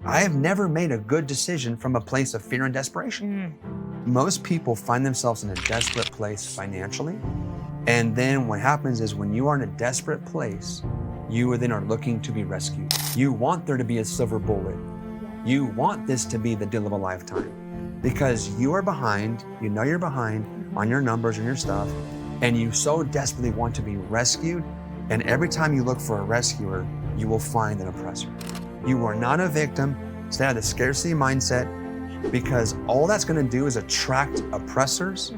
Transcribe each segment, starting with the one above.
I have never made a good decision from a place of fear and desperation. Most people find themselves in a desperate place financially. And then what happens is when you are in a desperate place, you then are looking to be rescued. You want there to be a silver bullet. You want this to be the deal of a lifetime because you are behind, you know you're behind on your numbers and your stuff, and you so desperately want to be rescued. And every time you look for a rescuer, you will find an oppressor. You are not a victim. Stay out of the scarcity mindset because all that's going to do is attract oppressors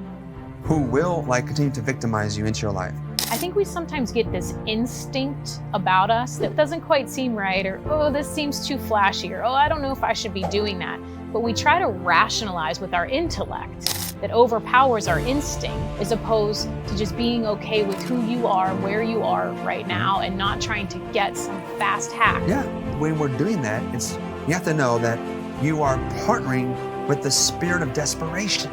who will continue to victimize you into your life. I think we sometimes get this instinct about us that doesn't quite seem right, or, oh, this seems too flashy, or, oh, I don't know if I should be doing that. But we try to rationalize with our intellect that overpowers our instinct as opposed to just being okay with who you are, where you are right now, and not trying to get some fast hack. Yeah, when we're doing that, you have to know that you are partnering with the spirit of desperation.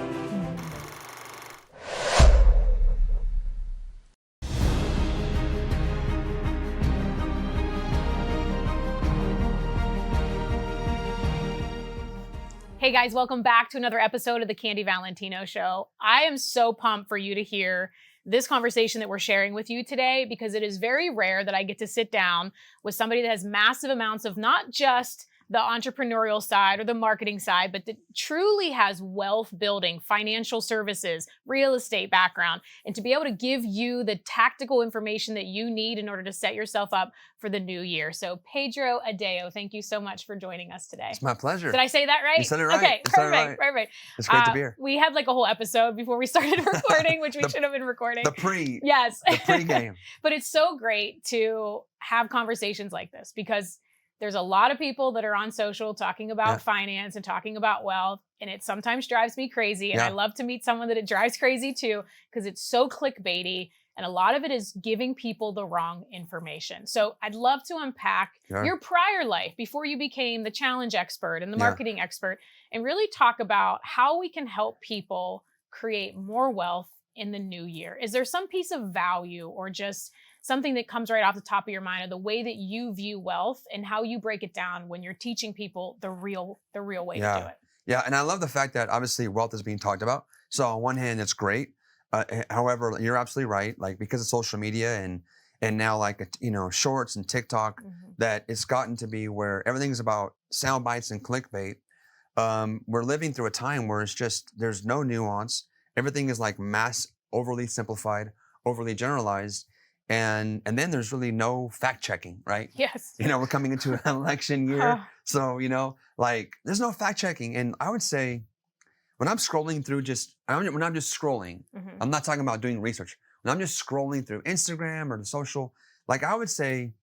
Hey guys, welcome back to another episode of the Candy Valentino Show. I am so pumped for you to hear this conversation that we're sharing with you today because it is very rare that I get to sit down with somebody that has massive amounts of not just the entrepreneurial side or the marketing side, but that truly has wealth building, financial services, real estate background, and to be able to give you the tactical information that you need in order to set yourself up for the new year. So Pedro Adao, thank you so much for joining us today. It's my pleasure. Did I say that right? You said it right. Okay, perfect. It's great to be here. We had like a whole episode before we started recording, which we should have been recording. Yes. The pre-game. But it's so great to have conversations like this because there's a lot of people that are on social talking about finance and talking about wealth, and it sometimes drives me crazy. And I love to meet someone that it drives crazy too, because it's so clickbaity. And a lot of it is giving people the wrong information. So I'd love to unpack your prior life before you became the challenge expert and the marketing expert, and really talk about how we can help people create more wealth in the new year. Is there some piece of value or just something that comes right off the top of your mind of the way that you view wealth and how you break it down when you're teaching people the real way to do it? Yeah, and I love the fact that obviously wealth is being talked about. So on one hand, it's great. However, you're absolutely right. Because of social media and now shorts and TikTok, that it's gotten to be where everything's about sound bites and clickbait. We're living through a time where it's just there's no nuance. Everything is mass, overly simplified, overly generalized. And then there's really no fact checking, right? Yes. We're coming into an election year. So, there's no fact checking. And I would say when I'm scrolling through when I'm just scrolling, I'm not talking about doing research. When I'm just scrolling through Instagram or the social, I would say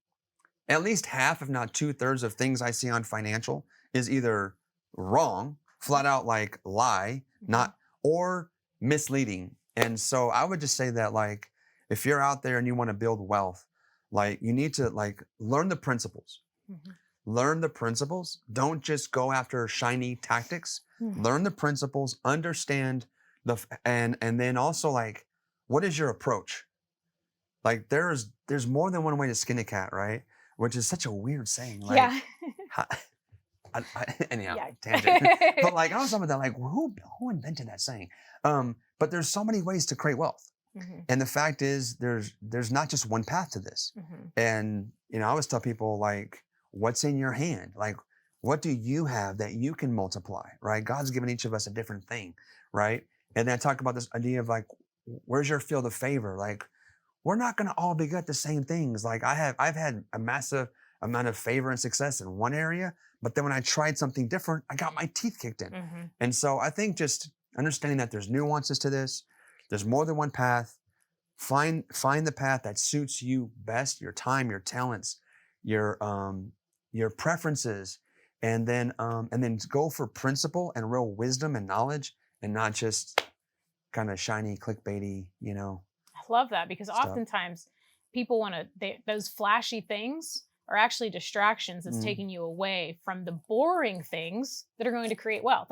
at least half, if not 2/3 of things I see on financial is either wrong, flat out lie, not, or misleading. And so I would just say that if you're out there and you want to build wealth, you need to learn the principles. Learn the principles. Don't just go after shiny tactics. Learn the principles, understand and then also what is your approach? There's more than one way to skin a cat, right? Which is such a weird saying. Anyhow, tangent. But I was talking about that, who invented that saying? But there's so many ways to create wealth. And the fact is there's not just one path to this. And, I always tell people what's in your hand? What do you have that you can multiply, right? God's given each of us a different thing, right? And then I talk about this idea of where's your field of favor? We're not going to all be good at the same things. I've had a massive amount of favor and success in one area, but then when I tried something different, I got my teeth kicked in. And so I think just understanding that there's nuances to this. There's more than one path. Find the path that suits you best, your time, your talents, your preferences, and then go for principle and real wisdom and knowledge, and not just kind of shiny, clickbaity, I love that because stuff. Oftentimes people those flashy things are actually distractions that's taking you away from the boring things that are going to create wealth.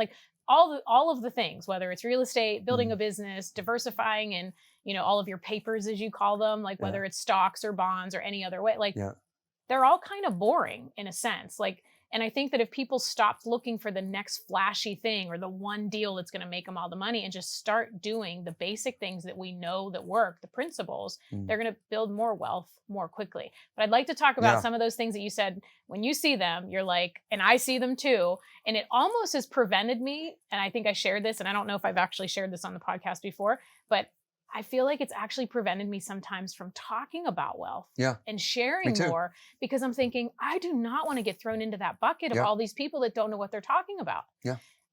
All of the things, whether it's real estate, building a business, diversifying in, all of your papers, as you call them, whether it's stocks or bonds or any other way, they're all kind of boring in a sense. And I think that if people stopped looking for the next flashy thing or the one deal that's going to make them all the money and just start doing the basic things that we know that work, the principles, they're going to build more wealth more quickly. But I'd like to talk about some of those things that you said. When you see them, you're like, and I see them too. And it almost has prevented me. And I think I shared this, and I don't know if I've actually shared this on the podcast before, but I feel like it's actually prevented me sometimes from talking about wealth and sharing more, because I'm thinking, I do not want to get thrown into that bucket of all these people that don't know what they're talking about.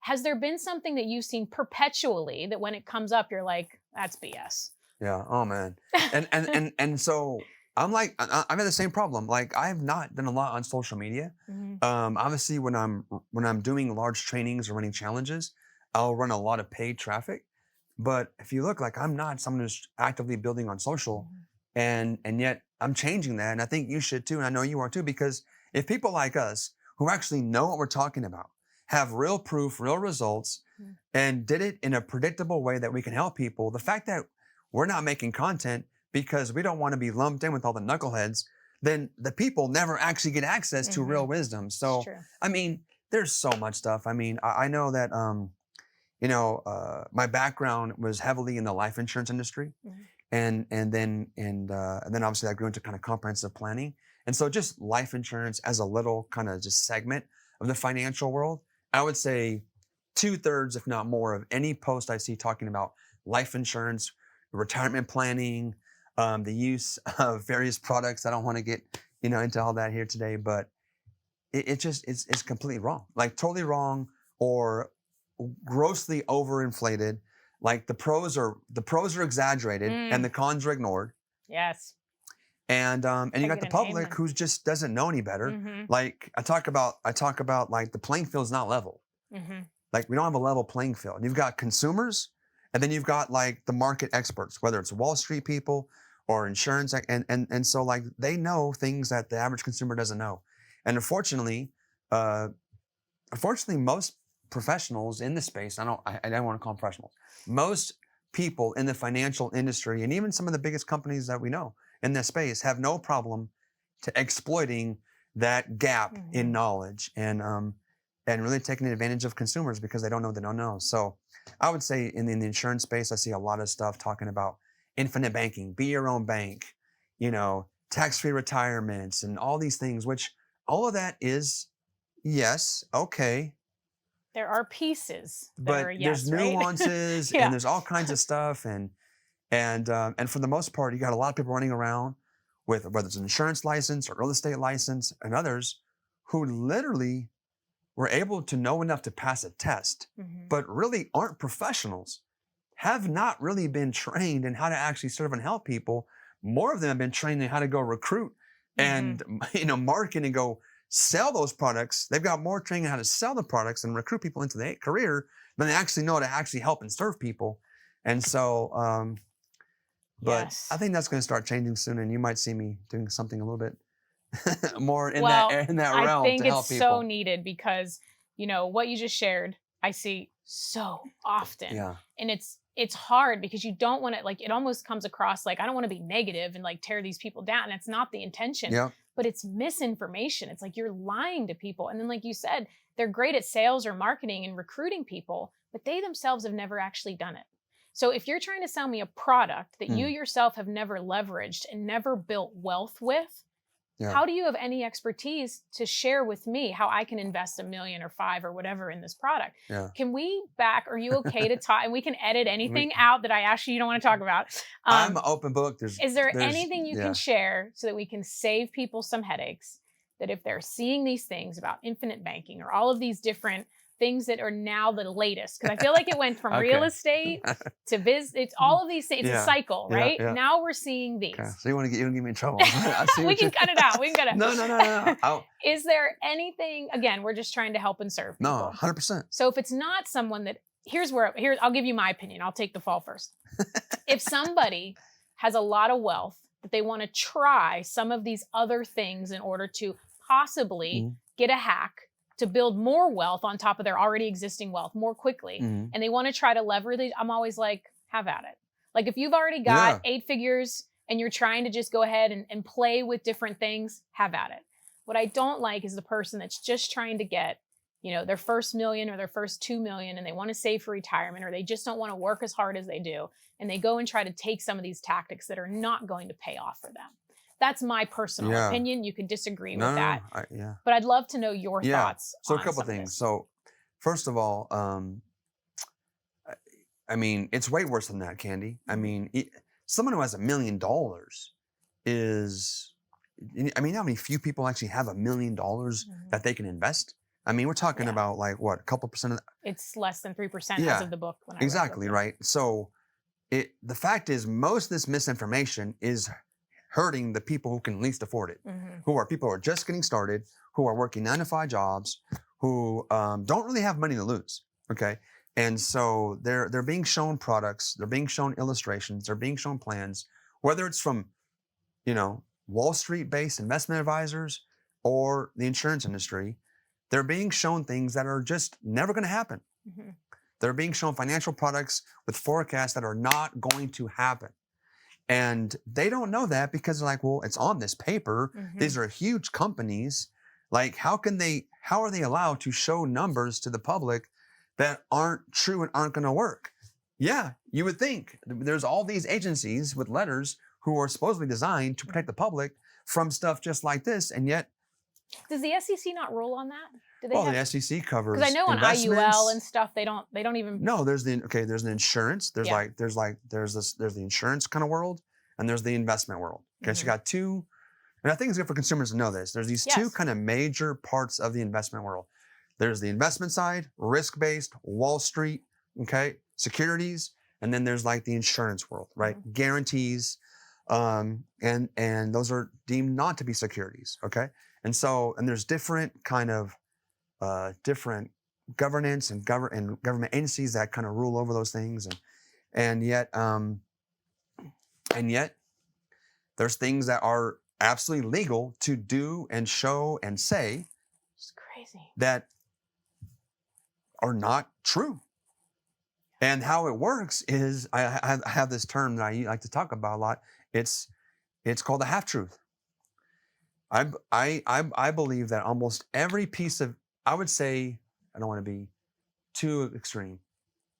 Has there been something that you've seen perpetually that when it comes up, you're like, that's BS? Yeah. Oh man. And so I'm like, I've had the same problem. Like, I have not done a lot on social media. Obviously when I'm doing large trainings or running challenges, I'll run a lot of paid traffic. But if you look, like, I'm not someone who's actively building on social, and yet I'm changing that. And I think you should too. And I know you are too, because if people like us who actually know what we're talking about, have real proof, real results, and did it in a predictable way that we can help people, the fact that we're not making content because we don't want to be lumped in with all the knuckleheads, then the people never actually get access to real wisdom. So, I mean, there's so much stuff. I mean, I know that, my background was heavily in the life insurance industry, and then obviously I grew into kind of comprehensive planning, and so just life insurance as a little kind of just segment of the financial world. I would say 2/3, if not more, of any post I see talking about life insurance, retirement planning, the use of various products. I don't want to get into all that here today, but it's completely wrong, like totally wrong, or grossly overinflated. Like the pros are exaggerated and the cons are ignored. Yes. And you got the public who just doesn't know any better. Like I talk about like the playing field's not level. Like we don't have a level playing field. You've got consumers, and then you've got like the market experts, whether it's Wall Street people or insurance, and so like they know things that the average consumer doesn't know. And unfortunately, most professionals in the space, I don't want to call them professionals, most people in the financial industry, and even some of the biggest companies that we know in this space, have no problem to exploiting that gap in knowledge and really taking advantage of consumers because they don't know what they don't know. So I would say in the insurance space, I see a lot of stuff talking about infinite banking, be your own bank, tax-free retirements and all these things, which all of that is, yes, okay. There are pieces that but are yes, there's nuances and there's all kinds of stuff. And for the most part, you got a lot of people running around with, whether it's an insurance license or real estate license, and others who literally were able to know enough to pass a test, but really aren't professionals, have not really been trained in how to actually serve and help people. More of them have been trained in how to go recruit and market and go sell those products. They've got more training on how to sell the products and recruit people into the career than they actually know how to actually help and serve people. And so, but I think that's going to start changing soon, and you might see me doing something a little bit more in that realm. I think to help it's people. so needed because what you just shared, I see so often, and it's hard because you don't want to, like, it almost comes across like I don't want to be negative and like tear these people down. It's not the intention. But it's misinformation. It's like you're lying to people. And then, like you said, they're great at sales or marketing and recruiting people, but they themselves have never actually done it. So if you're trying to sell me a product that you yourself have never leveraged and never built wealth with, how do you have any expertise to share with me how I can invest $1 million or $5 million or whatever in this product? Can we are you okay to talk? And we can edit anything out that I actually you don't want to talk about. I'm an open book. Is there anything you can share so that we can save people some headaches? That if they're seeing these things about infinite banking or all of these different things that are now the latest, because I feel like it went from real estate to biz. It's all of these things. It's a cycle, right? Now we're seeing these. Okay. So you want to get me in trouble? We can cut it out. We can cut it. No. Is there anything? Again, we're just trying to help and serve people. No, 100%. So if it's not someone that here's I'll give you my opinion. I'll take the fall first. If somebody has a lot of wealth that they want to try some of these other things in order to possibly get a hack to build more wealth on top of their already existing wealth more quickly, and they want to try to leverage it, I'm always like, have at it. Like if you've already got 8 figures and you're trying to just go ahead and play with different things, have at it. What I don't like is the person that's just trying to get, their first million or their first 2 million, and they want to save for retirement, or they just don't want to work as hard as they do. And they go and try to take some of these tactics that are not going to pay off for them. That's my personal opinion. You can disagree with that. But I'd love to know your thoughts. So a couple things. So first of all, I mean, it's way worse than that, Candy. I mean, someone who has $1 million is, I mean, how many few people actually have $1 million that they can invest? I mean, we're talking about like what, a couple percent of that? It's less than 3% as of the book. When I exactly, right? So the fact is, most of this misinformation is hurting the people who can least afford it, who are people who are just getting started, who are working 9 to 5 jobs, who don't really have money to lose, okay? And so they're being shown products, they're being shown illustrations, they're being shown plans, whether it's from, Wall Street-based investment advisors or the insurance industry. They're being shown things that are just never going to happen. They're being shown financial products with forecasts that are not going to happen. And they don't know that because they're like, well, it's on this paper. These are huge companies. Like, how are they allowed to show numbers to the public that aren't true and aren't going to work? Yeah, you would think there's all these agencies with letters who are supposedly designed to protect the public from stuff just like this, and yet. Does the SEC not rule on that? Do they the SEC covers. Because I know on IUL and stuff, they don't even. No, there's there's the insurance. There's the insurance kind of world, and there's the investment world. Okay, so you got two, and I think it's good for consumers to know this. There's these two kind of major parts of the investment world. There's the investment side, risk-based, Wall Street, okay, securities, and then there's like the insurance world, right? Guarantees, and those are deemed not to be securities, okay? And so, and there's different kind of different governance and government agencies that kind of rule over those things, and yet there's things that are absolutely legal to do and show and say. It's crazy. That are not true. And how it works is, I have this term that I like to talk about a lot. It's called a half-truth. I believe that almost every piece of, I would say, I don't want to be too extreme,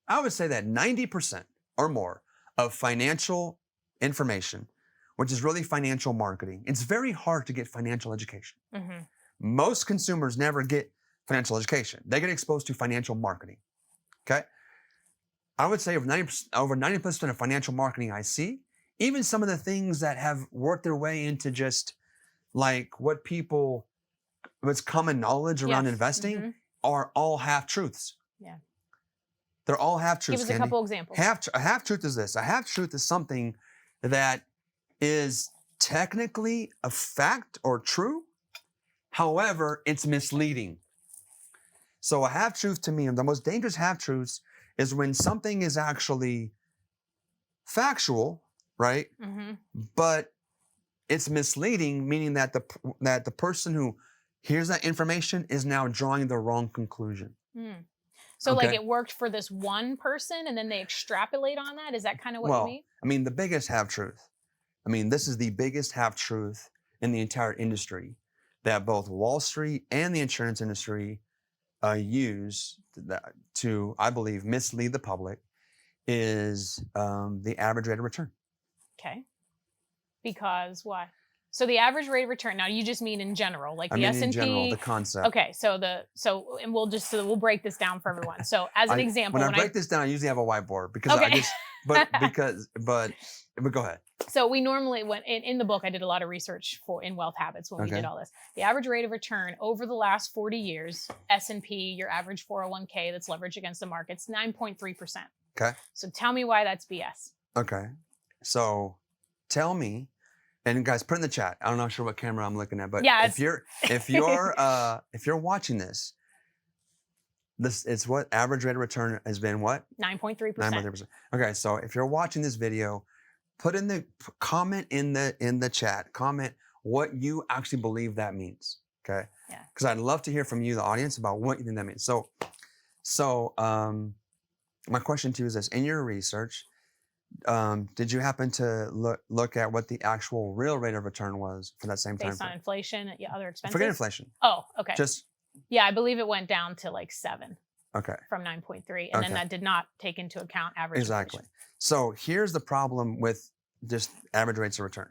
I would say that 90% or more of financial information, which is really financial marketing, it's very hard to get financial education. Most consumers never get financial education. They get exposed to financial marketing, okay? I would say over 90% of financial marketing I see, even some of the things that have worked their way into just like what's common knowledge around investing are all half-truths. Yeah. They're all half-truths, Give us a couple examples. A half-truth is this. A half-truth is something that is technically a fact or true. However, it's misleading. So a half-truth to me, and the most dangerous half-truths is when something is actually factual, right? But it's misleading, meaning that the person who hears that information is now drawing the wrong conclusion. So like it worked for this one person and then they extrapolate on that? Is that kind of what you mean? I mean, the biggest half-truth. I mean, this is the biggest half-truth in the entire industry that both Wall Street and the insurance industry use to, I believe, mislead the public is the average rate of return. Okay. Because why? So the average rate of return. Now you just mean in general, like the S&P. In general, the concept. Okay, and we'll break this down for everyone. So as an example, when I break this down, I usually have a whiteboard because but go ahead. So we normally, in the book, I did a lot of research in Wealth Habits when we did all this. The average rate of return over the last 40 years, S&P, your average 401k that's leveraged against the markets, 9.3%. Okay. So tell me why that's BS. Okay. So tell me, and guys, put in the chat. I'm not sure what camera I'm looking at, but if you're watching this, it's what average rate of return has been what? 9.3%. 9.3%. Okay, so if you're watching this video, put in the comment in the chat. Comment what you actually believe that means. Okay. Yeah. Because I'd love to hear from you, the audience, about what you think that means. So my question to you is this: in your research, Did you happen to look at what the actual real rate of return was for that same time based on frame? inflation, other expenses? Forget inflation. Oh, okay. Just I believe it went down to like 7. Okay. From 9.3, and then that did not take into account average Exactly. inflation. So here's the problem with just average rates of return.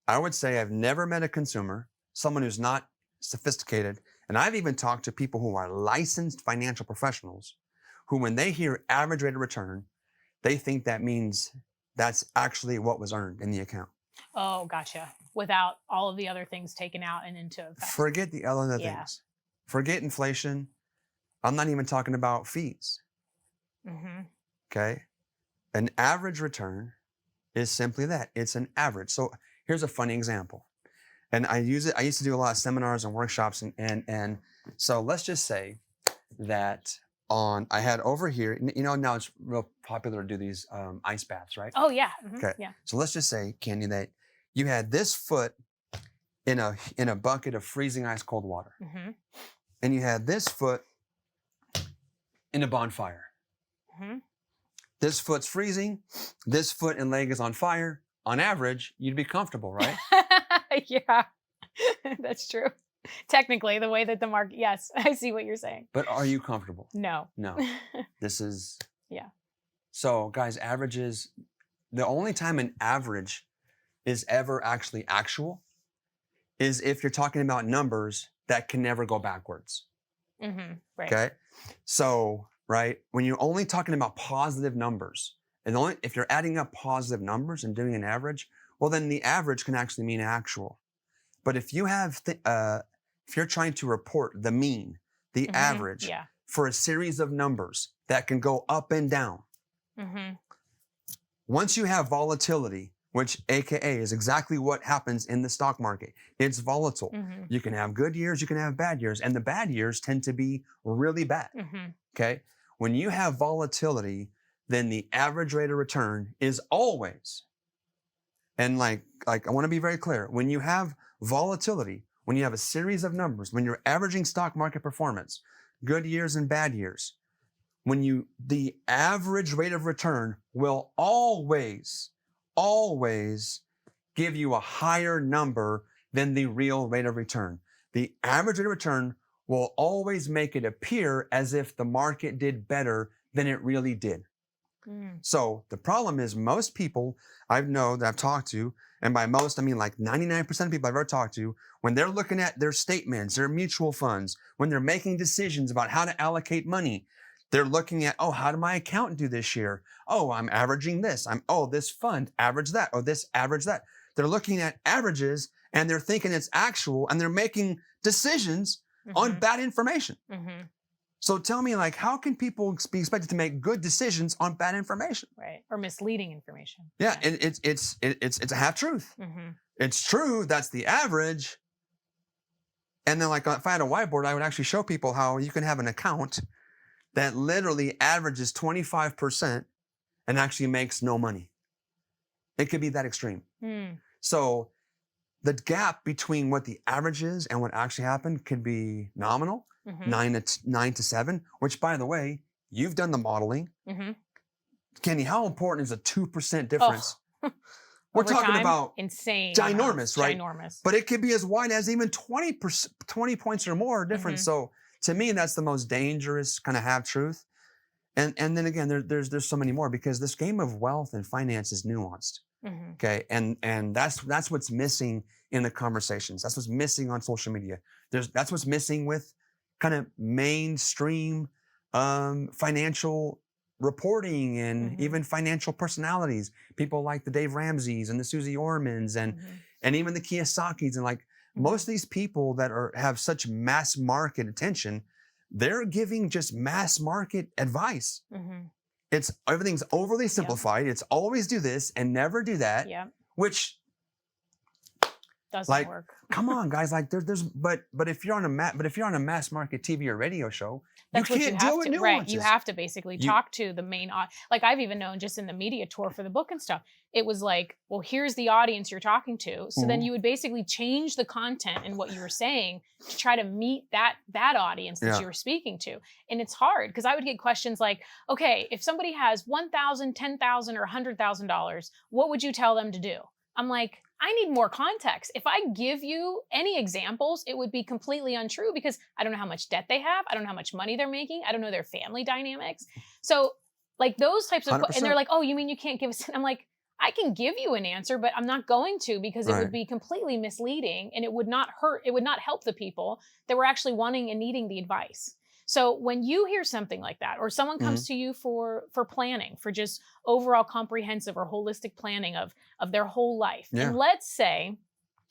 I would say I've never met a consumer, someone who's not sophisticated, and I've even talked to people who are licensed financial professionals, who when they hear average rate of return, they think that means that's actually what was earned in the account. Oh, gotcha. Without all of the other things taken out and into effect. Forget the other things. Forget inflation. I'm not even talking about fees. Okay. An average return is simply that. It's an average. So here's a funny example. And I use it. I used to do a lot of seminars and workshops. And so let's just say that I had over here, now it's real popular to do these ice baths, right? Oh, yeah. Okay. Yeah. So let's just say, Candy, that you had this foot in a bucket of freezing ice cold water. And you had this foot in a bonfire. This foot's freezing. This foot and leg is on fire. On average, you'd be comfortable, right? Yeah, that's true. Technically, the way that the market, yes, I see what you're saying. But are you comfortable? No. No. This is... Yeah. So, guys, averages, the only time an average is ever actually actual is if you're talking about numbers that can never go backwards. Right. Okay? So, right, when you're only talking about positive numbers, and if you're adding up positive numbers and doing an average, well, then the average can actually mean actual. But if you have, if you're trying to report the mean, the average for a series of numbers that can go up and down, once you have volatility, which AKA is exactly what happens in the stock market, it's volatile. You can have good years, you can have bad years, and the bad years tend to be really bad. Okay? When you have volatility, then the average rate of return is always, and like I want to be very clear, when you have volatility, when you have a series of numbers, when you're averaging stock market performance, good years and bad years, the average rate of return will always give you a higher number than the real rate of return. The average rate of return will always make it appear as if the market did better than it really did. So the problem is most people that I've talked to, and by most, I mean like 99% of people I've ever talked to, when they're looking at their statements, their mutual funds, when they're making decisions about how to allocate money, they're looking at, how did my accountant do this year? I'm averaging this. This fund average that. This average that. They're looking at averages and they're thinking it's actual and they're making decisions on bad information. So tell me, how can people be expected to make good decisions on bad information? Right. Or misleading information. Yeah. And it's a half truth. It's true. That's the average. And then if I had a whiteboard, I would actually show people how you can have an account that literally averages 25% and actually makes no money. It could be that extreme. So the gap between what the average is and what actually happened could be nominal, 9 to 7, which, by the way, you've done the modeling. Candy, how important is a 2% difference? We're talking about insane, ginormous, right? Ginormous. But it could be as wide as even 20 points or more difference. So to me, that's the most dangerous kind of half truth. And then again, there's so many more because this game of wealth and finance is nuanced. Okay. And that's what's missing in the conversations. That's what's missing on social media. That's what's missing with kind of mainstream financial reporting and even financial personalities. People like the Dave Ramseys and the Susie Ormans and even the Kiyosakis and most of these people that have such mass market attention, they're giving just mass market advice. Everything's overly simplified. It's always do this and never do that, which Doesn't work. Come on, guys. Like but if you're on a mass market TV or radio show, That's you can't deal with nuances. Right. You have to basically talk to the main like I've even known just in the media tour for the book and stuff. It was like, well, here's the audience you're talking to. So then you would basically change the content and what you were saying to try to meet that audience that you were speaking to. And it's hard because I would get questions like, okay, if somebody has $1,000, $10,000, or $100,000, what would you tell them to do? I'm like, I need more context. If I give you any examples, it would be completely untrue because I don't know how much debt they have. I don't know how much money they're making. I don't know their family dynamics. So like those types of, 100%. and they're like, oh, you mean you can't give us, I'm like, I can give you an answer, but I'm not going to because it would be completely misleading and it would not help the people that were actually wanting and needing the advice. So when you hear something like that, or someone comes to you for planning, for just overall comprehensive or holistic planning of their whole life, and let's say,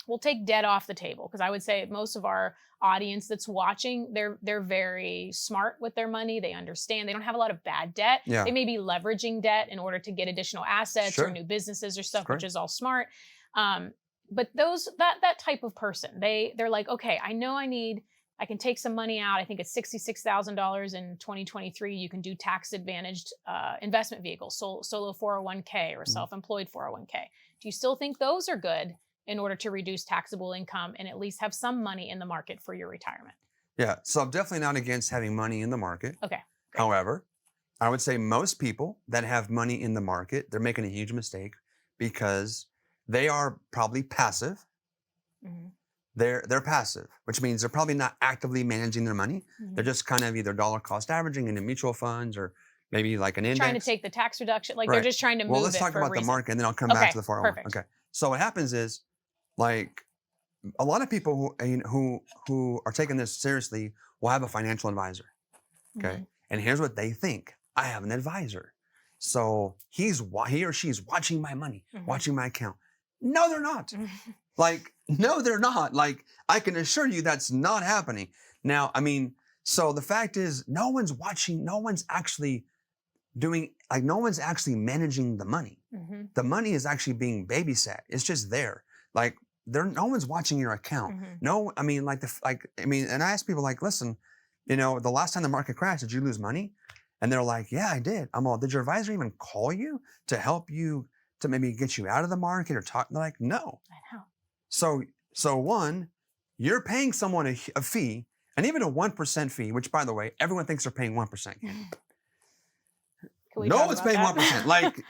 we'll take debt off the table, because I would say most of our audience that's watching, they're very smart with their money. They understand. They don't have a lot of bad debt. Yeah. They may be leveraging debt in order to get additional assets or new businesses or stuff, which is all smart. But that type of person, they're like, okay, I know I can take some money out. I think it's $66,000 in 2023. You can do tax-advantaged investment vehicles, solo 401k or self-employed 401k. Do you still think those are good in order to reduce taxable income and at least have some money in the market for your retirement? Yeah, so I'm definitely not against having money in the market. Okay. Great. However, I would say most people that have money in the market, they're making a huge mistake because they are probably passive. Mm-hmm. They're passive, which means they're probably not actively managing their money. Mm-hmm. They're just kind of either dollar cost averaging into mutual funds or maybe like an index. Trying to take the tax reduction. Like they're just trying to move it. Well, let's talk about the market and then I'll come back to the 401. Perfect. Okay. So what happens is, like, a lot of people who are taking this seriously will have a financial advisor. Okay. Mm-hmm. And here's what they think. I have an advisor. So he or she's watching my money, watching my account. No, they're not. Like, no, they're not. Like, I can assure you that's not happening. Now, I mean, so the fact is no one's watching, no one's actually managing the money. Mm-hmm. The money is actually being babysat. It's just there. Like, no one's watching your account. Mm-hmm. No, I mean, and I ask people like, listen, the last time the market crashed, did you lose money? And they're like, yeah, I did. I'm all, did your advisor even call you to help you to maybe get you out of the market or talk? They're like, no. I know. So one, you're paying someone a fee, and even a 1% fee, which by the way, everyone thinks they're paying 1%. No one's paying 1%. Like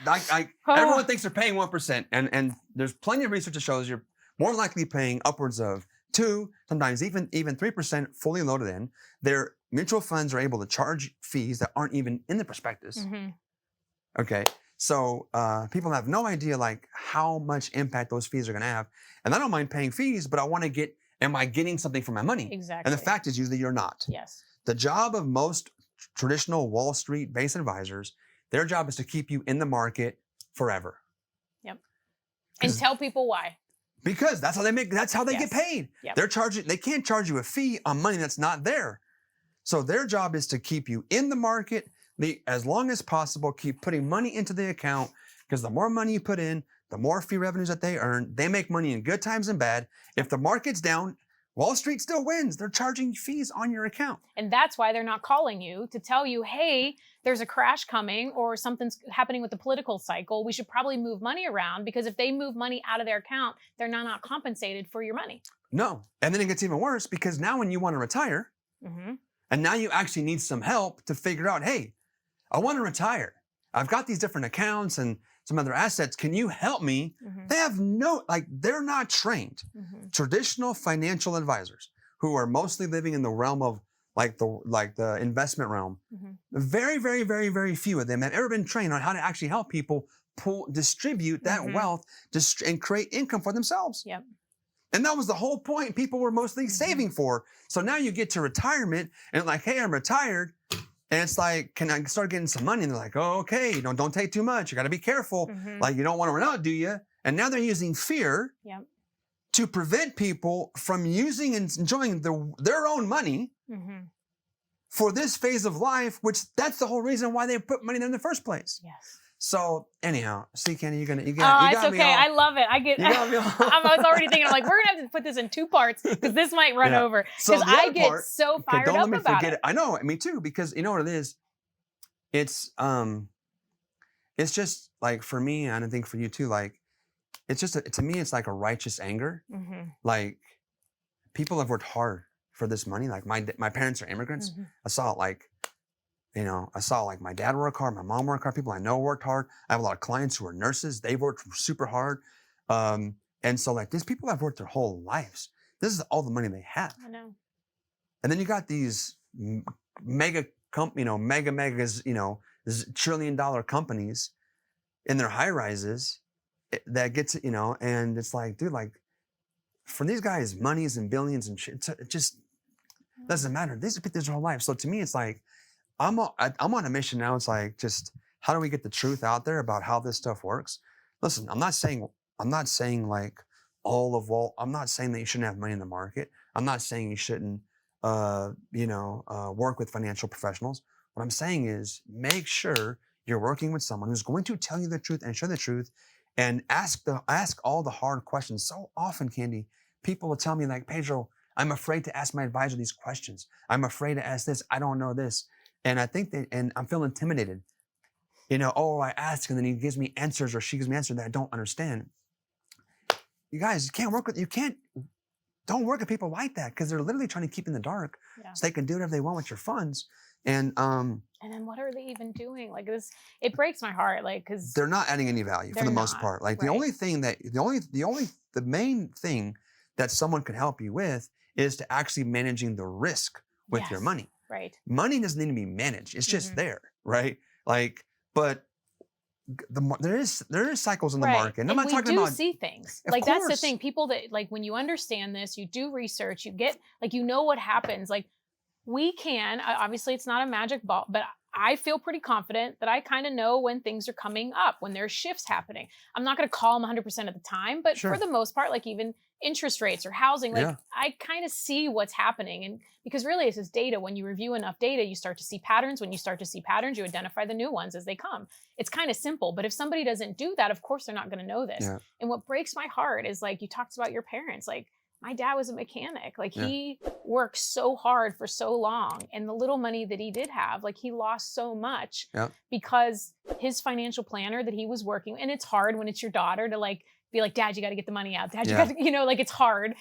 everyone thinks they're paying 1%. And there's plenty of research that shows you're more likely paying upwards of 2%, sometimes even 3% fully loaded in. Their mutual funds are able to charge fees that aren't even in the prospectus. Mm-hmm. Okay. So people have no idea like how much impact those fees are going to have. And I don't mind paying fees, but I want to am I getting something for my money? Exactly. And the fact is usually you're not. Yes. The job of most traditional Wall Street-based advisors, their job is to keep you in the market forever. Yep. And tell people why. Because that's how they get paid. Yep. They can't charge you a fee on money that's not there. So their job is to keep you in the market as long as possible, keep putting money into the account, because the more money you put in, the more fee revenues that they earn. They make money in good times and bad. If the market's down, Wall Street still wins. They're charging fees on your account. And that's why they're not calling you to tell you, hey, there's a crash coming or something's happening with the political cycle. We should probably move money around, because if they move money out of their account, they're not compensated for your money. No. And then it gets even worse, because now when you want to retire, and now you actually need some help to figure out, hey, I want to retire. I've got these different accounts and some other assets. Can you help me? Mm-hmm. They have they're not trained. Mm-hmm. Traditional financial advisors who are mostly living in the realm of the investment realm. Mm-hmm. Very, very, very, very few of them have ever been trained on how to actually help people distribute that wealth and create income for themselves. Yep. And that was the whole point people were mostly saving for. So now you get to retirement and like, hey, I'm retired. And it's like, can I start getting some money? And they're like, oh, okay, don't take too much. You got to be careful. Mm-hmm. Like, you don't want to run out, do you? And now they're using fear to prevent people from using and enjoying their own money for this phase of life, which that's the whole reason why they put money there in the first place. Yes. So anyhow, see, Candy, you got it's me okay. all, I love it. I get. you got me all. I was already thinking, I'm like, we're gonna have to put this in 2 parts because this might run over. So Because the I other get part, so okay, fired don't up let me about forget it. I know, me too, because you know what it is. It's just like for me, and I think for you too. Like, it's just to me, it's like a righteous anger. Like, people have worked hard for this money. Like my parents are immigrants. I saw it like. I saw like my dad work hard, my mom work hard, people I know worked hard. I have a lot of clients who are nurses. They've worked super hard. And so like these people have worked their whole lives. This is all the money they have. I know. And then you got these megas, $1 trillion companies in their high rises that gets, and it's like, dude, like for these guys, monies and billions and shit, it just doesn't matter. These are their whole life. So to me, it's like, I'm on a mission now. It's like, just how do we get the truth out there about how this stuff works? Listen, I'm not saying like I'm not saying that you shouldn't have money in the market. I'm not saying you shouldn't, work with financial professionals. What I'm saying is make sure you're working with someone who's going to tell you the truth and show the truth, and ask all the hard questions. So often, Candy, people will tell me like, Pedro, I'm afraid to ask my advisor these questions. I'm afraid to ask this. I don't know this. And I think and I'm feeling intimidated. I ask and then he gives me answers or she gives me answers that I don't understand. You guys, don't work with people like that, because they're literally trying to keep in the dark so they can do whatever they want with your funds. And then what are they even doing? Like this, it breaks my heart. Like, because they're not adding any value for the most part. Like the main thing that someone could help you with is to actually managing the risk with your money. Right. Money doesn't need to be managed. It's just there, right? Like, but there is cycles in the market. And I'm not talking about. We do see things. Like, that's the thing. People that, like, when you understand this, you do research, you get, like, what happens. Like, we can, obviously it's not a magic ball, but I feel pretty confident that I kind of know when things are coming up, when there's shifts happening. I'm not going to call them 100% of the time, but for the most part, like even interest rates or housing, like I kind of see what's happening. And because really it's just data. When you review enough data, you start to see patterns. When you start to see patterns, you identify the new ones as they come. It's kind of simple, but if somebody doesn't do that, of course they're not going to know this. And what breaks my heart is, like, you talked about your parents, like, my dad was a mechanic. Like, he worked so hard for so long, and the little money that he did have, like, he lost so much because his financial planner that he was working, and it's hard when it's your daughter to, like, be like, Dad, you got to get the money out. Dad, you got to, like, it's hard.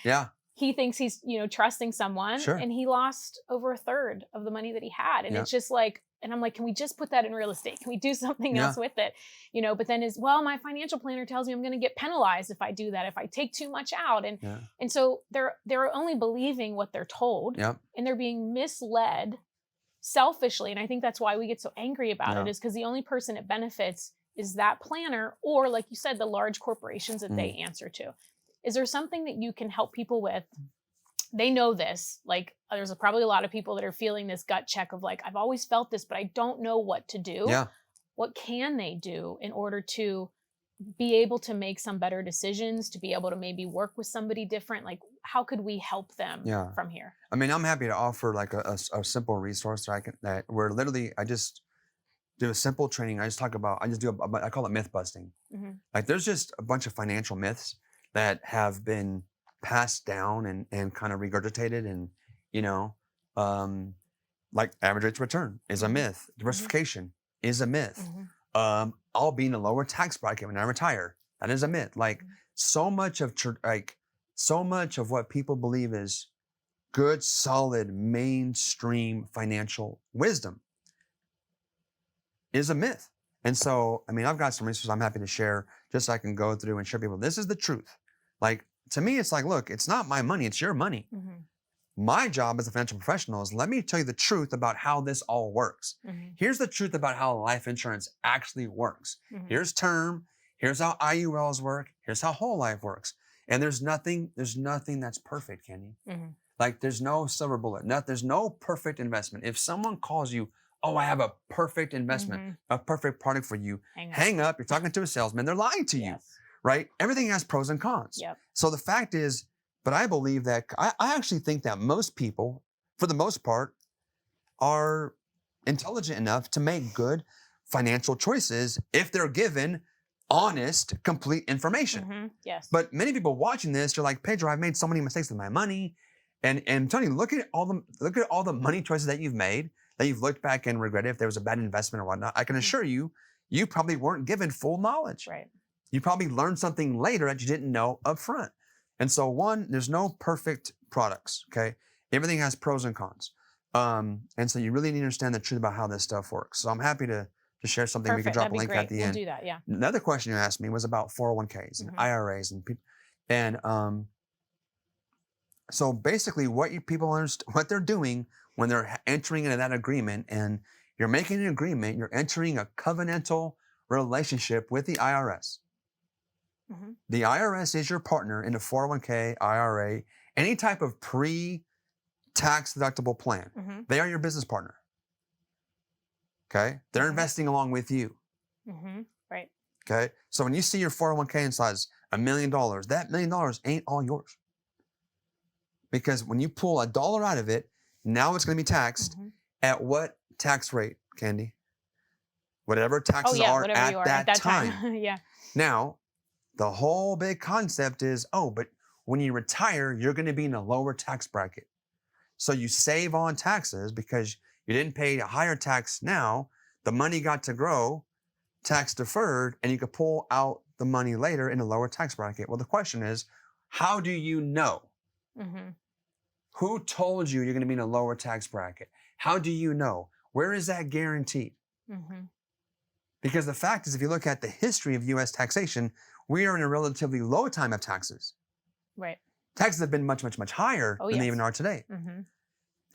He thinks he's, trusting someone, and he lost over 1/3 of the money that he had. And it's just like, and I'm like, can we just put that in real estate? Can we do something else with it? But then my financial planner tells me I'm going to get penalized if I do that, if I take too much out. And so they're only believing what they're told, and they're being misled selfishly. And I think that's why we get so angry about it, is because the only person it benefits is that planner, or, like you said, the large corporations that they answer to. Is there something that you can help people with? They know this, like, there's probably a lot of people that are feeling this gut check of, like, I've always felt this, but I don't know what to do. What can they do in order to be able to make some better decisions, to be able to maybe work with somebody different? Like, how could we help them from here? I mean, I'm happy to offer like a simple resource that where literally I just do a simple training. I call it myth busting. Like, there's just a bunch of financial myths that have been passed down and kind of regurgitated, and like average rates of return is a myth, diversification is a myth, I'll be in a lower tax bracket when I retire, that is a myth. Like, so much of what people believe is good, solid, mainstream financial wisdom is a myth. And so, I mean, I've got some resources I'm happy to share, just so I can go through and show people this is the truth. Like, to me, it's like, look, it's not my money, it's your money. My job as a financial professional is, let me tell you the truth about how this all works. Here's the truth about how life insurance actually works. Here's term, here's how IULs work, here's how whole life works. And there's nothing that's perfect, Candy. Like, there's no silver bullet. There's no perfect investment. If someone calls you, oh, I have a perfect investment, a perfect product for you, hang up. You're talking to a salesman. They're lying to you. Right? Everything has pros and cons. So the fact is, but I believe that, I actually think that most people, for the most part, are intelligent enough to make good financial choices if they're given honest, complete information. Yes. But many people watching this, you're like, Pedro, I've made so many mistakes with my money. And Tony, look at all the money choices that you've made, that you've looked back and regretted if there was a bad investment or whatnot. I can assure you, you probably weren't given full knowledge. Right. You probably learned something later that you didn't know up front. And so one, there's no perfect products, okay? Everything has pros and cons. And so you really need to understand the truth about how this stuff works. So I'm happy to share something. Perfect. We can drop That'd a link be great. at the we'll end. Do that, yeah. Another question you asked me was about 401ks and IRAs and people. And so basically what they're doing when they're entering into that agreement, and you're making an agreement, you're entering a covenantal relationship with the IRS. The IRS is your partner in a 401k, IRA, any type of pre-tax deductible plan. They are your business partner. Okay? They're investing along with you. Right. Okay? So when you see your 401k and says $1 million, that $1 million ain't all yours. Because when you pull $1 out of it, now it's going to be taxed at what tax rate, Candy? Whatever taxes are at that time. Yeah. Now, the whole big concept is, but when you retire, you're going to be in a lower tax bracket. So you save on taxes because you didn't pay a higher tax now. The money got to grow, tax deferred, and you could pull out the money later in a lower tax bracket. Well, the question is, how do you know? Who told you you're going to be in a lower tax bracket? How do you know? Where is that guaranteed? Because the fact is, if you look at the history of U.S. taxation, we are in a relatively low time of taxes. Right. Taxes have been much, much, much higher than they even are today.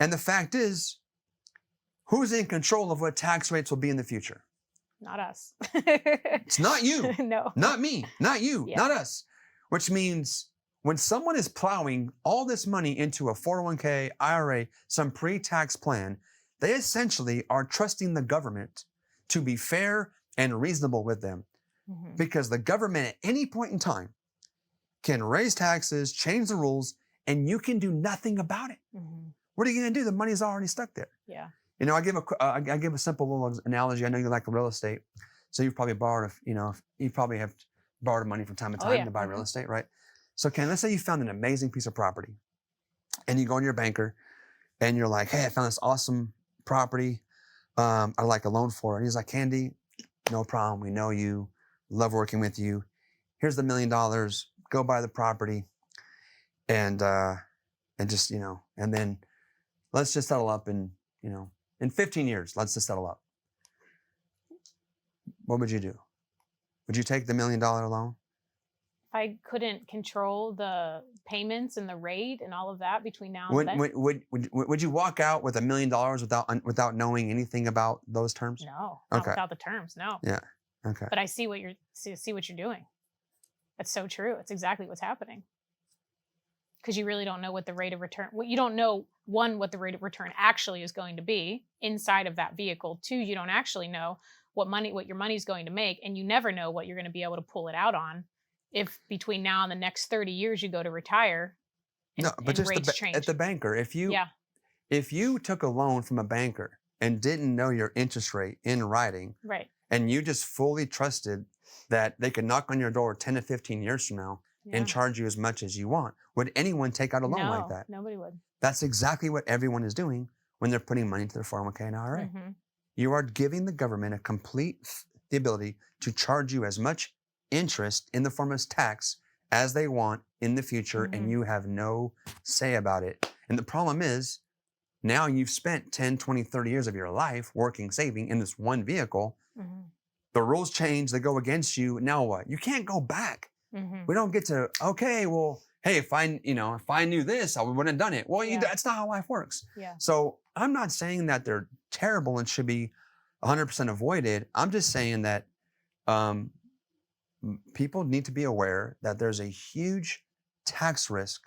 And the fact is, who's in control of what tax rates will be in the future? Not us. It's not you. No. Not me. Not you. Not us. Which means when someone is plowing all this money into a 401k, IRA, some pre-tax plan, they essentially are trusting the government to be fair and reasonable with them. Because the government at any point in time can raise taxes, change the rules, and you can do nothing about it. What are you going to do? The money's already stuck there. Yeah. You know, I give a simple little analogy. I know you like real estate, so you've probably borrowed, you probably have borrowed money from time to time to buy real estate, right? So, Ken, let's say you found an amazing piece of property, and you go to your banker, and you're like, "Hey, I found this awesome property. I'd like a loan for it." And he's like, "Candy, no problem. We know you. Love working with you. Here's the $1 million. Go buy the property, and just and then let's just settle up in 15 years. Let's just settle up." What would you do? Would you take the $1 million loan? If I couldn't control the payments and the rate and all of that between now and then, would you walk out with $1 million without knowing anything about those terms? No, not without the terms. No. Yeah. Okay. But I see what you're doing. That's so true. It's exactly what's happening. Because you really don't know what the rate of return. You don't know, one, what the rate of return actually is going to be inside of that vehicle. Two, you don't actually know what your money's going to make, and you never know what you're going to be able to pull it out on if between now and the next 30 years you go to retire. And, rates change. At the banker, if you took a loan from a banker and didn't know your interest rate in writing, right, and you just fully trusted that they could knock on your door 10 to 15 years from now and charge you as much as you want, would anyone take out a loan like that? Nobody would. That's exactly what everyone is doing when they're putting money into their 401k and IRA. You are giving the government the ability to charge you as much interest in the form of tax as they want in the future, and you have no say about it. And the problem is, now you've spent 10, 20, 30 years of your life working, saving in this one vehicle. The rules change, they go against you. Now what? You can't go back. We don't get to, okay, well, hey, if I knew this, I wouldn't have done it. Well, that's not how life works. So I'm not saying that they're terrible and should be 100% avoided. I'm just saying that people need to be aware that there's a huge tax risk.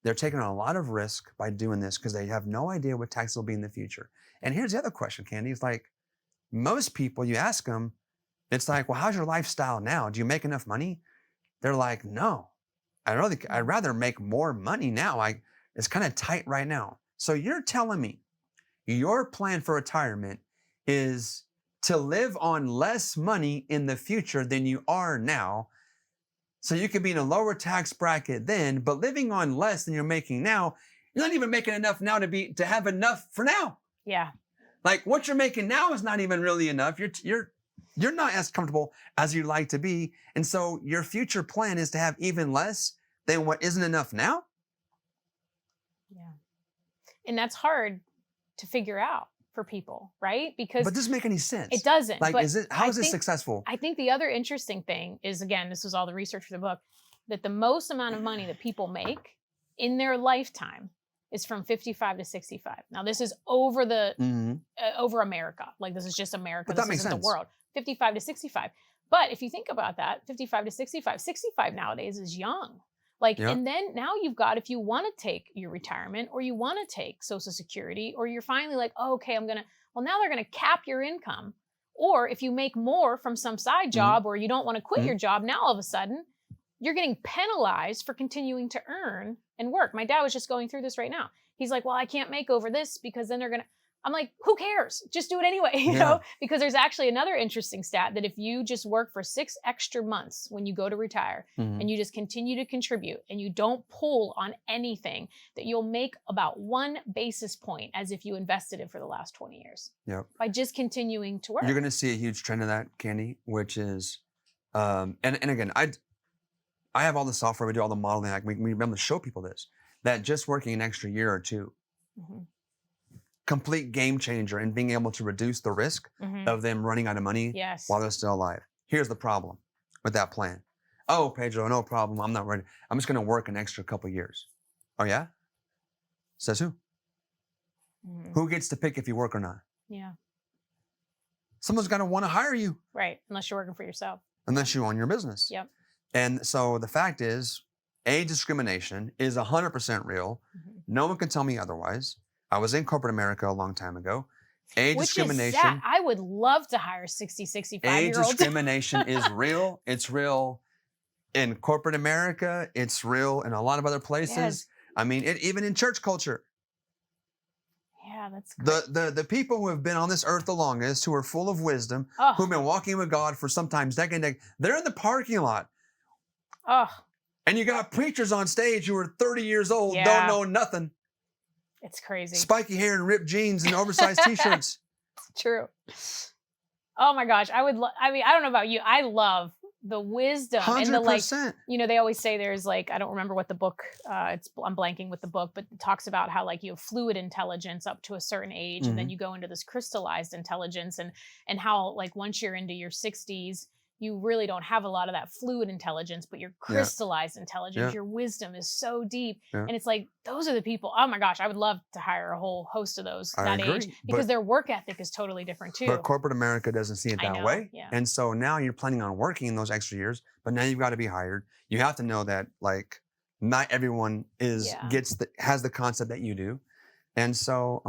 They're taking on a lot of risk by doing this because they have no idea what taxes will be in the future. And here's the other question, Candy. It's like, most people, you ask them, it's like, well, how's your lifestyle now? Do you make enough money? They're like, no, I'd rather make more money now. It's kind of tight right now. So you're telling me your plan for retirement is to live on less money in the future than you are now. So you could be in a lower tax bracket then, but living on less than you're making now, you're not even making enough now to have enough for now. Yeah. Like what you're making now is not even really enough. You're not as comfortable as you'd like to be. And so your future plan is to have even less than what isn't enough now. Yeah. And that's hard to figure out for people, right? Because but does it make any sense? It doesn't. Like, but how is this successful? I think the other interesting thing is, again, this was all the research for the book, that the most amount of money that people make in their lifetime is from 55 to 65. Now, this is over the over America. Like, this is just America. But this that makes isn't sense. the world. 55 to 65. But if you think about that, 55 to 65, 65 nowadays is young. Like, and then now you've got, if you want to take your retirement or you want to take Social Security, or you're finally like, oh, okay, now they're going to cap your income. Or if you make more from some side job or you don't want to quit your job, now all of a sudden you're getting penalized for continuing to earn and work. My dad was just going through this right now. He's like, well, I can't make over this because then they're going to, I'm like, who cares? Just do it anyway, you know? Because there's actually another interesting stat that if you just work for 6 extra months when you go to retire and you just continue to contribute and you don't pull on anything, that you'll make about 1 basis point as if you invested it for the last 20 years. Yep. By just continuing to work. You're going to see a huge trend of that, Candy, which is, and again, I have all the software, we do all the modeling, like we be able to show people this, that just working an extra year or two, complete game changer in being able to reduce the risk of them running out of money while they're still alive. Here's the problem with that plan. Oh, Pedro, no problem. I'm not ready. I'm just going to work an extra couple years. Oh, yeah? Says who? Who gets to pick if you work or not? Yeah. Someone's got to want to hire you. Right. Unless you're working for yourself. Unless you own your business. Yep. And so the fact is, age discrimination is 100% real. No one can tell me otherwise. I was in corporate America a long time ago. Age discrimination. Is sad. I would love to hire 60, 65-year-olds. Age discrimination is real. It's real in corporate America. It's real in a lot of other places. Yes. I mean, even in church culture. Yeah, that's great. The people who have been on this earth the longest, who are full of wisdom, who've been walking with God for sometimes decade, they're in the parking lot. Oh. And you got preachers on stage who are 30 years old, don't know nothing. It's crazy. Spiky hair and ripped jeans and oversized t-shirts. It's true. Oh my gosh. I don't know about you. I love the wisdom 100%. and the they always say there's I don't remember what the book, I'm blanking with the book, but it talks about how you have fluid intelligence up to a certain age and then you go into this crystallized intelligence and how once you're into your 60s, you really don't have a lot of that fluid intelligence, but your crystallized intelligence, your wisdom is so deep. And it's those are the people, oh my gosh, I would love to hire a whole host of those that age because their work ethic is totally different too. But corporate America doesn't see it that way. Yeah. And so now you're planning on working those extra years, but now you've got to be hired. You have to know that not everyone has the concept that you do. And so,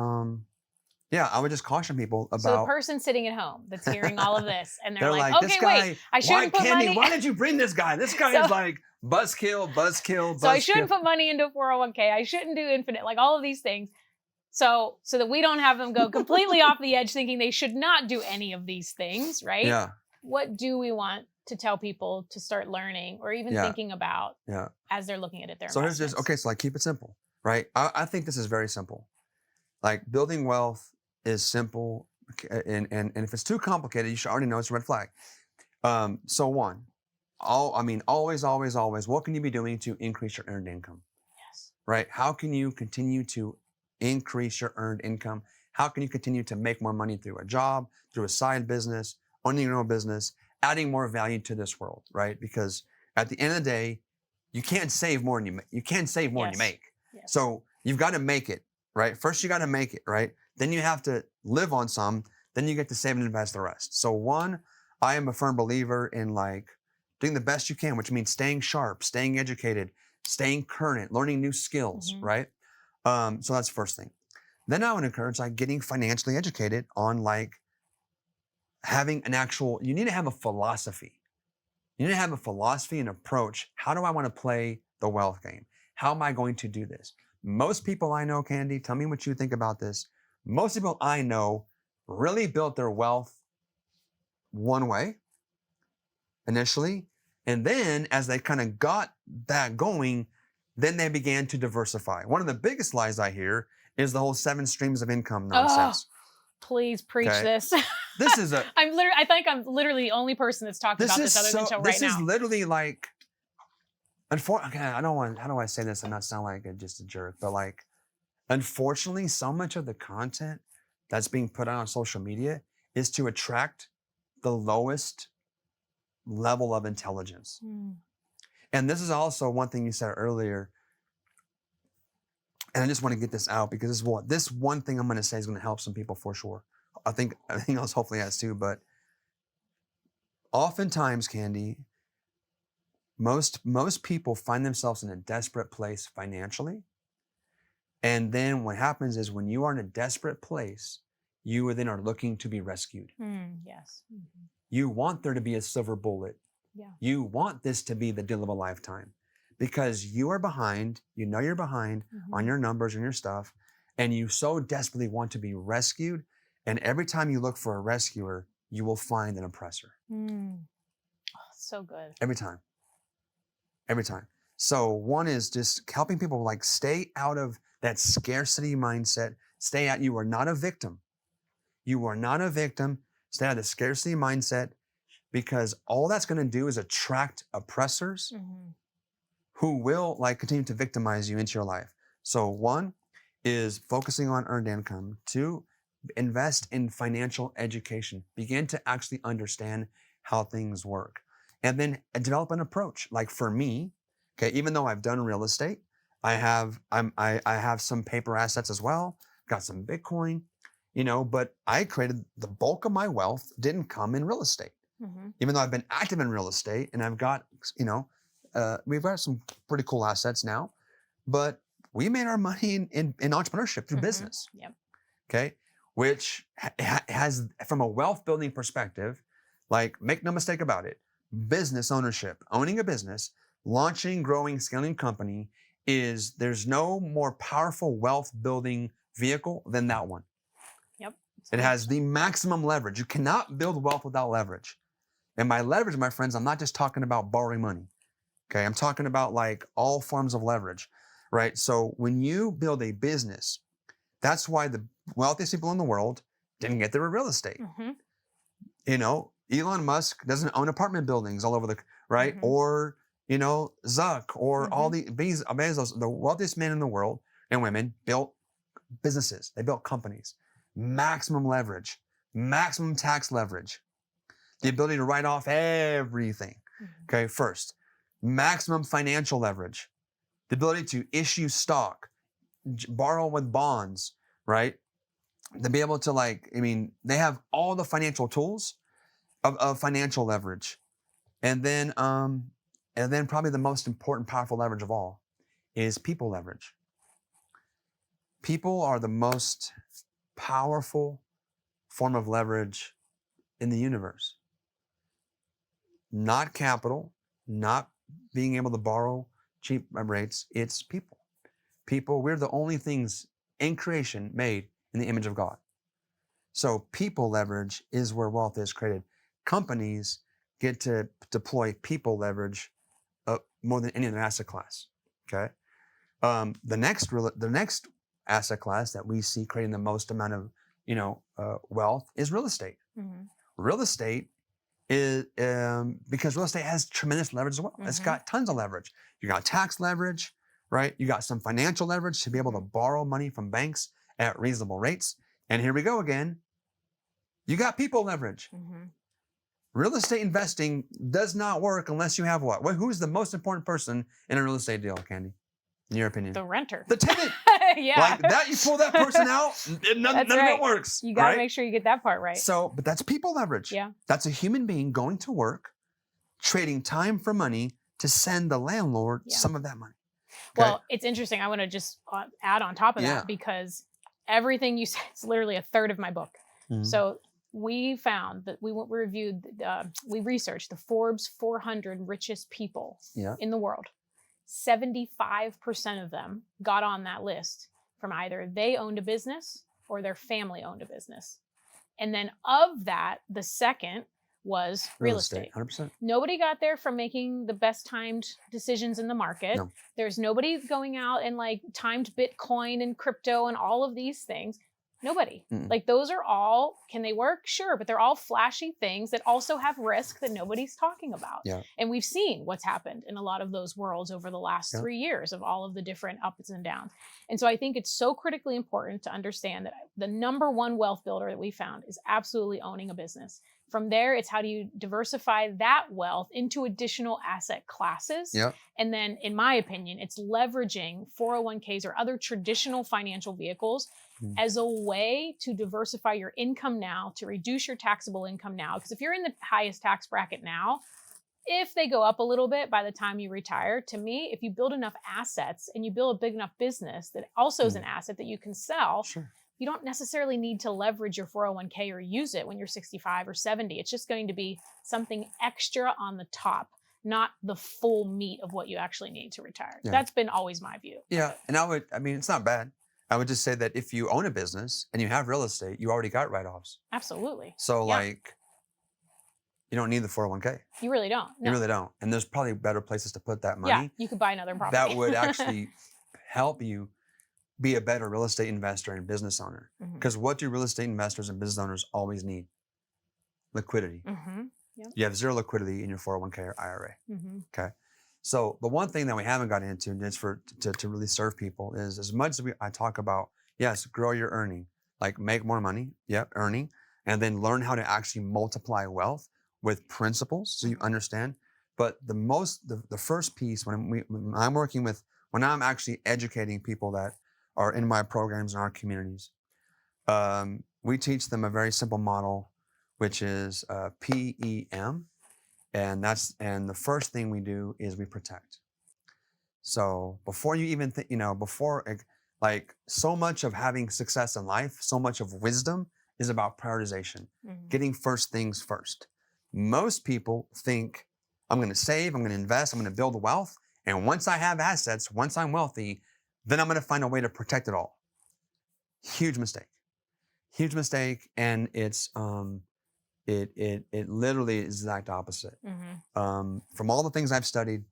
I would just caution people about. So the person sitting at home that's hearing all of this, and they're like, okay, this guy, wait, I shouldn't put money. Why did you bring this guy? This guy is buzzkill. So I shouldn't put money into 401k. I shouldn't do infinite, all of these things. So that we don't have them go completely off the edge thinking they should not do any of these things, right? Yeah. What do we want to tell people to start learning or even thinking about as they're looking at it? So here's just, so keep it simple, right? I think this is very simple. Building wealth is simple, and if it's too complicated, you should already know it's a red flag. So always, what can you be doing to increase your earned income? Yes. Right? How can you continue to increase your earned income? How can you continue to make more money through a job, through a side business, owning your own business, adding more value to this world, right? Because at the end of the day, you can't save more than you make. Yes. So you've got to make it, right? First, you got to make it, right? Then you have to live on some. Then you get to save and invest the rest. So one, I am a firm believer in doing the best you can, which means staying sharp, staying educated, staying current, learning new skills, right? So that's the first thing. Then I would encourage getting financially educated on having you need to have a philosophy. You need to have a philosophy and approach. How do I want to play the wealth game? How am I going to do this? Most people I know, Candy, tell me what you think about this. Most people I know really built their wealth one way initially. And then as they kind of got that going, then they began to diversify. One of the biggest lies I hear is the whole 7 streams of income nonsense. Please preach this. This is I think I'm literally the only person that's talked about this other than Joe right now. This is literally like, unfortunately, I don't want, how do I say this and not sound like just a jerk, but like, unfortunately, so much of the content that's being put out on social media is to attract the lowest level of intelligence. And this is also one thing you said earlier, and I just want to get this out because this one thing I'm going to say is going to help some people for sure. I think else hopefully has too, but oftentimes, Candy, most people find themselves in a desperate place financially. And then what happens is when you are in a desperate place, you then are looking to be rescued. Yes. You want there to be a silver bullet. Yeah. You want this to be the deal of a lifetime because you are behind, you know you're behind on your numbers and your stuff, and you so desperately want to be rescued. And every time you look for a rescuer, you will find an oppressor. Oh, so good. Every time. Every time. So one is just helping people like stay out of that scarcity mindset. Stay out. You are not a victim. You are not a victim. Stay out of the scarcity mindset because all that's going to do is attract oppressors who will like continue to victimize you into your life. So one is focusing on earned income. 2, invest in financial education. Begin to actually understand how things work. And then develop an approach. Like for me, okay, even though I've done real estate, I have some paper assets as well, got some Bitcoin, but I created the bulk of my wealth didn't come in real estate. Even though I've been active in real estate and I've got, we've got some pretty cool assets now, but we made our money in entrepreneurship through business. Yep. Okay. Which has, from a wealth building perspective, like make no mistake about it, business ownership, owning a business, launching, growing, scaling a company there's no more powerful wealth building vehicle than that one. Yep. It has the maximum leverage. You cannot build wealth without leverage. And by leverage, my friends, I'm not just talking about borrowing money. Okay. I'm talking about like all forms of leverage, right? So when you build a business, that's why the wealthiest people in the world didn't get their real estate. Elon Musk doesn't own apartment buildings all over right? Or, Zuck or all the Bezos, the wealthiest men in the world and women built businesses. They built companies. Maximum leverage, maximum tax leverage, the ability to write off everything. Okay, first, maximum financial leverage, the ability to issue stock, borrow with bonds, right? To be able to they have all the financial tools of financial leverage. And then probably the most important, powerful leverage of all is people leverage. People are the most powerful form of leverage in the universe. Not capital, not being able to borrow cheap rates, it's people. People, we're the only things in creation made in the image of God. So people leverage is where wealth is created. Companies get to deploy people leverage more than any other asset class. Okay, the next asset class that we see creating the most amount of wealth is real estate. Real estate is because real estate has tremendous leverage as well. It's got tons of leverage. You got tax leverage, right? You got some financial leverage to be able to borrow money from banks at reasonable rates. And here we go again. You got people leverage. Real estate investing does not work unless you have what? Who's the most important person in a real estate deal, Candy? In your opinion? The renter. The tenant. Yeah. Like that, you pull that person out, none of it works. You got to make sure you get that part right. So, but that's people leverage. Yeah. That's a human being going to work, trading time for money to send the landlord some of that money. Okay? Well, it's interesting. I want to just add on top of that because everything you said is literally a third of my book. So we found that we researched the Forbes 400 richest people in the world. 75% of them got on that list from either they owned a business or their family owned a business. And then of that, the second was real estate. 100%. Nobody got there from making the best timed decisions in the market. No. There's nobody going out and like timed Bitcoin and crypto and all of these things. Nobody. Like those are all, can they work? Sure. But they're all flashy things that also have risk that nobody's talking about. Yeah. And we've seen what's happened in a lot of those worlds over the last 3 years of all of the different ups and downs. And so I think it's so critically important to understand that the number one wealth builder that we found is absolutely owning a business. From there, it's how do you diversify that wealth into additional asset classes? Yep. And then, in my opinion, it's leveraging 401ks or other traditional financial vehicles as a way to diversify your income now, to reduce your taxable income now. Because if you're in the highest tax bracket now, if they go up a little bit by the time you retire, to me, if you build enough assets and you build a big enough business that also is an asset that you can sell, Sure. you don't necessarily need to leverage your 401k or use it when you're 65 or 70. It's just going to be something extra on the top, not the full meat of what you actually need to retire. Yeah. That's been always my view. Yeah. And I mean, it's not bad. I would just say that if you own a business and you have real estate, you already got write-offs. Absolutely. So Yeah. like, you don't need the 401k. You really don't. No. You really don't. And there's probably better places to put that money. Yeah, you could buy another property. That would actually help you be a better real estate investor and business owner. Because what do real estate investors and business owners always need? Liquidity. Yep. You have zero liquidity in your 401k or IRA. Okay. So the one thing that we haven't got into, and it's to really serve people, is as much as I talk about, yes, grow your earning, like make more money, yep, earning, and then learn how to actually multiply wealth with principles so you understand. But the first piece when I'm actually educating people that are in my programs in our communities, we teach them a very simple model, which is PEM. And the first thing we do is we protect. So before you even think, like so much of having success in life, so much of wisdom is about prioritization, getting first things first. Most people think, I'm going to save, I'm going to invest, I'm going to build wealth. And once I have assets, once I'm wealthy, then I'm going to find a way to protect it all. Huge mistake. Huge mistake. And it's, it literally is the exact opposite. From all the things I've studied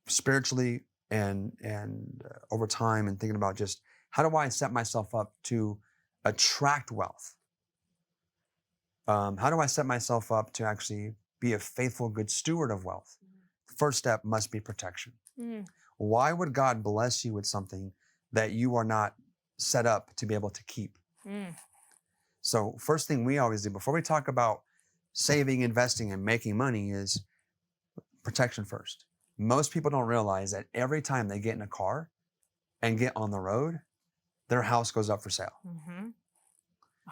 spiritually and over time, and thinking about just how do I set myself up to attract wealth? How do I set myself up to actually be a faithful, good steward of wealth? The first step must be protection. Why would God bless you with something that you are not set up to be able to keep? So first thing we always do before we talk about saving, investing, and making money is protection first. Most people don't realize that every time they get in a car and get on the road, their house goes up for sale. I'm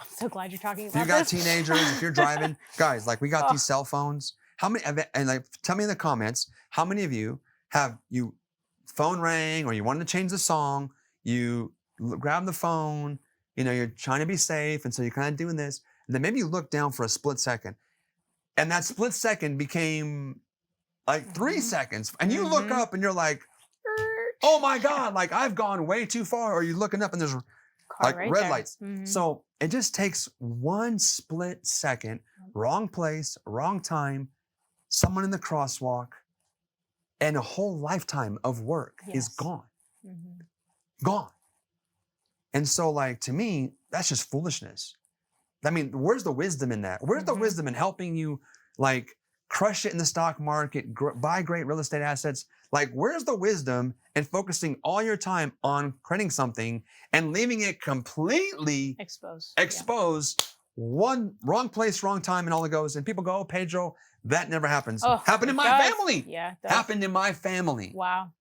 so glad you're talking about this. If you got this. teenagers, if you're driving, guys, like we got these cell phones. How many, and like tell me in the comments, how many of you have phone rang or you wanted to change the song, you grab the phone, you're trying to be safe, and so you're kind of doing this, and then maybe you look down for a split second, and that split second became like 3 seconds, and you look up and you're like, oh my God, like I've gone way too far, or you're looking up and there's like red lights. So it just takes one split second, wrong place, wrong time, someone in the crosswalk, and a whole lifetime of work is gone. Gone. And so, like, to me, that's just foolishness. I mean, where's the wisdom in that? Where's the wisdom in helping you, like, crush it in the stock market, buy great real estate assets? Like, where's the wisdom in focusing all your time on creating something and leaving it completely exposed? One wrong place, wrong time, and all it goes. And people go, oh, Pedro, that never happens. Happened in my family. Yeah. Happened in my family. Wow.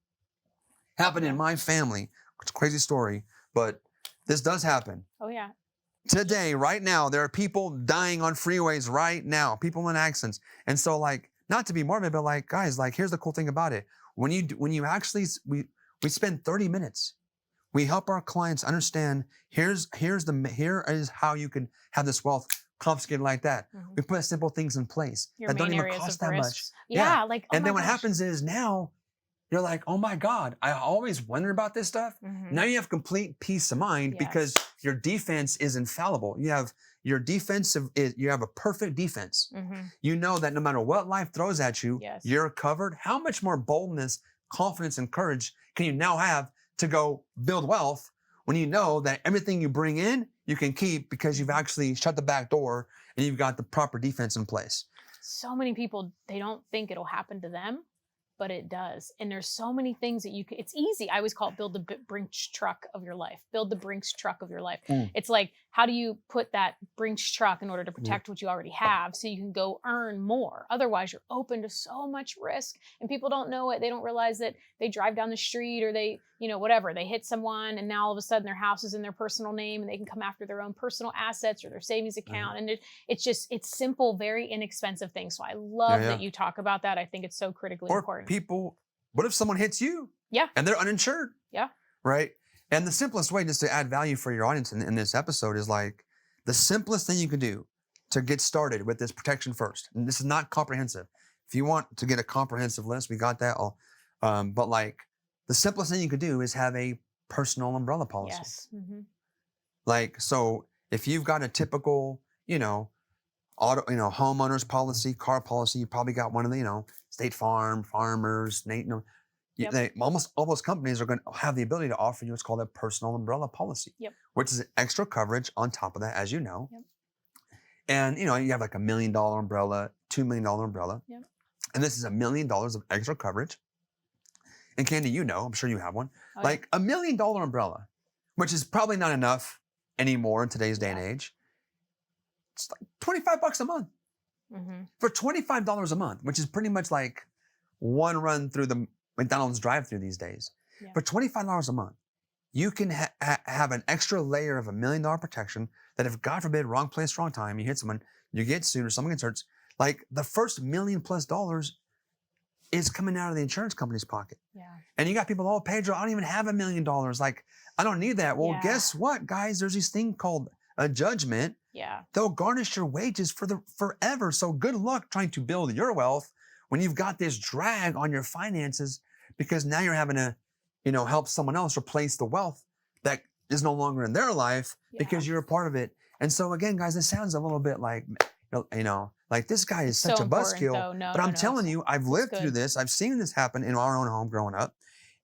Happened in my family. It's a crazy story, but this does happen. Oh, yeah. Today, right now, there are people dying on freeways right now, people in accidents. And so, like, not to be morbid, but like, guys, like, here's the cool thing about it. When you actually, we spend 30 minutes. We help our clients understand, here is how you can have this wealth confiscated like that. We put simple things in place that don't even cost that much. Yeah. Like, and then what happens is now, you're like, oh my God, I always wondered about this stuff. Now you have complete peace of mind because your defense is infallible. You have your defensive is, you have a perfect defense. You know that no matter what life throws at you, you're covered. How much more boldness, confidence, and courage can you now have to go build wealth when you know that everything you bring in, you can keep because you've actually shut the back door and you've got the proper defense in place? So many people, they don't think it'll happen to them, but it does. And there's so many things that you can, it's easy. I always call it build the Brinks truck of your life. Build the Brinks truck of your life. It's like, how do you put that Brinks truck in order to protect what you already have so you can go earn more? Otherwise, you're open to so much risk. And people don't know it. They don't realize that they drive down the street or they, whatever, they hit someone and now all of a sudden their house is in their personal name and they can come after their own personal assets or their savings account. And it's simple, very inexpensive things. So I love that you talk about that. I think it's so critically important. People, what if someone hits you? Yeah. And they're uninsured? Yeah. Right? And the simplest way just to add value for your audience in this episode is like the simplest thing you can do to get started with this protection first. And this is not comprehensive. If you want to get a comprehensive list, we got that all. But like the simplest thing you could do is have a personal umbrella policy. Yes. Like, so if you've got a typical, auto, homeowners policy, car policy, you probably got one of the, State Farm, Farmers, almost all those companies are going to have the ability to offer you what's called a personal umbrella policy, which is extra coverage on top of that, as you know. And, you have like $1 million umbrella, $2 million umbrella. And this is $1 million of extra coverage. And Candy, I'm sure you have one, like $1 million umbrella, which is probably not enough anymore in today's day and age. It's like $25 a month. For $25 a month, which is pretty much like one run through the McDonald's drive-through these days. For $25 a month, you can have an extra layer of $1 million protection that if, God forbid, wrong place, wrong time, you hit someone, you get sued or someone gets hurt, like the first $1 million+ is coming out of the insurance company's pocket. And you got people, oh, Pedro, I don't even have $1 million. Like, I don't need that. Well, guess what, guys? There's this thing called a judgment. They'll garnish your wages forever. So good luck trying to build your wealth when you've got this drag on your finances, because now you're having to, help someone else replace the wealth that is no longer in their life because you're a part of it. And so again, guys, this sounds a little bit like, like this guy is such a buzzkill, but I'm telling you, I've lived through this. I've seen this happen in our own home growing up.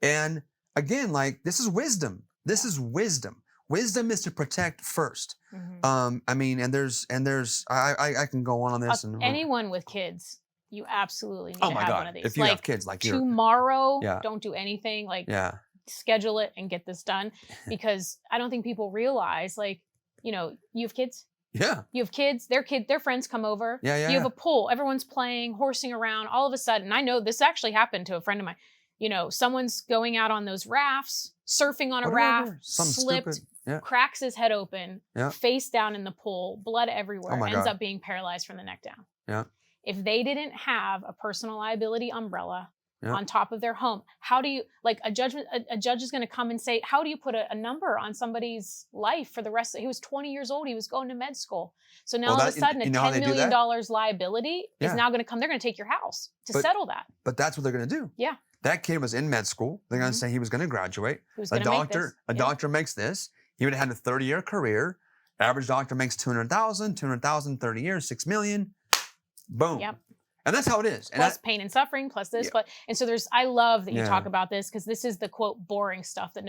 And again, like this is wisdom. This is wisdom. Wisdom is to protect first. I can go on this. And anyone with kids, you absolutely need to have one of these. If you have kids, like tomorrow, don't do anything. Like schedule it and get this done, because I don't think people realize, like, you have kids. You have kids. Their friends come over. You have a pool. Everyone's playing, horsing around. All of a sudden, I know this actually happened to a friend of mine. Someone's going out on those rafts, surfing on a raft, slipped, cracks his head open, face down in the pool, blood everywhere, ends up being paralyzed from the neck down. If they didn't have a personal liability umbrella on top of their home, how do you, like a judge is going to come and say, how do you put a number on somebody's life for the rest he was 20 years old, he was going to med school. So now all of a sudden a $10 million liability is now going to come, they're going to take your house to settle that. But that's what they're going to do. That kid was in med school. They're going to say he was going to graduate. A doctor makes this. He would have had a 30-year career. Average doctor makes $200,000, 30 years, $6 million. Boom. And that's how it is. Plus pain and suffering, plus this. And so I love that you talk about this, because this is the quote boring stuff that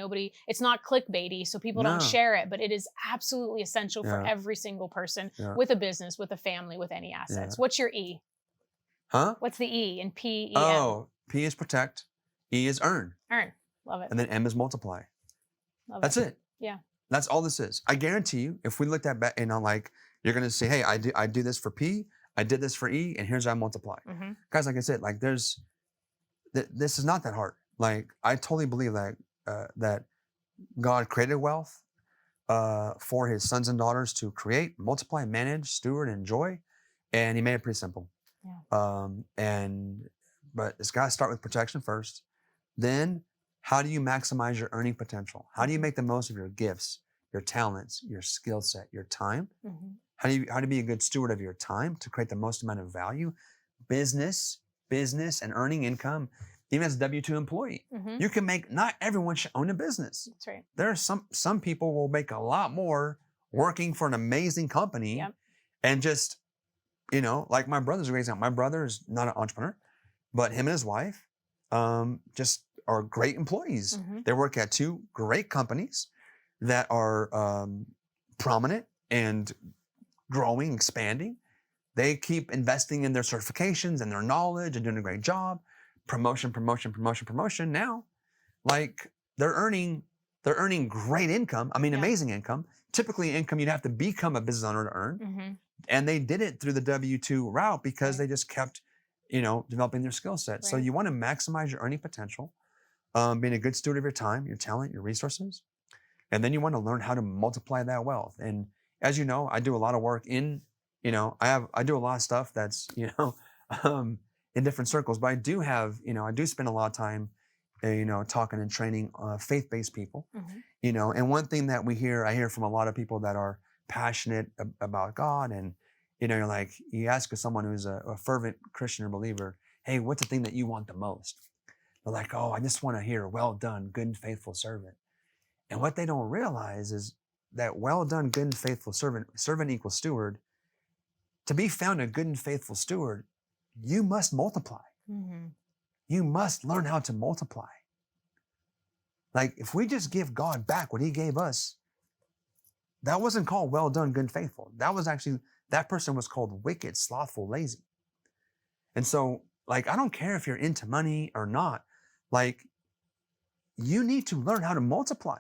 it's not clickbaity, so people don't share it, but it is absolutely essential for every single person with a business, with a family, with any assets. What's your E? What's the E in PEM? Oh, P is protect. E is earn. Earn. Love it. And then M is multiply. That's it. That's all this is. I guarantee you, if we looked at like, you're going to say, hey, I do this for P, I did this for E, and here's how I multiply. Guys, like I said, like this is not that hard. Like, I totally believe that God created wealth for his sons and daughters to create, multiply, manage, steward, and enjoy. And he made it pretty simple. But it's got to start with protection first. Then, how do you maximize your earning potential? How do you make the most of your gifts, your talents, your skill set, your time? How do you be a good steward of your time to create the most amount of value? Business, and earning income. Even as a W-2 employee, you can make. Not everyone should own a business. That's right. There are some people will make a lot more working for an amazing company and just, like my brother's a great example. My brother is not an entrepreneur, but him and his wife just are great employees. They work at 2 great companies that are prominent and growing, expanding. They keep investing in their certifications and their knowledge and doing a great job. Promotion. Now, like they're earning great income. I mean, amazing income. Typically income you'd have to become a business owner to earn. And they did it through the W-2 route because they just kept, developing their skill set. So you want to maximize your earning potential, being a good steward of your time, your talent, your resources. And then you want to learn how to multiply that wealth. And as you know, I do a lot of work in, I do a lot of stuff that's, in different circles, but I do have, I do spend a lot of time, talking and training faith-based people, and one thing that I hear from a lot of people that are passionate about God, and, you're like, you ask someone who's a fervent Christian or believer, hey, what's the thing that you want the most? They're like, oh, I just want to hear, well done, good and faithful servant. And what they don't realize is that well done, good and faithful servant equals steward. To be found a good and faithful steward, you must multiply. You must learn how to multiply. Like if we just give God back what he gave us, that wasn't called well done, good and faithful. That person was called wicked, slothful, lazy. And so, like, I don't care if you're into money or not, like, you need to learn how to multiply.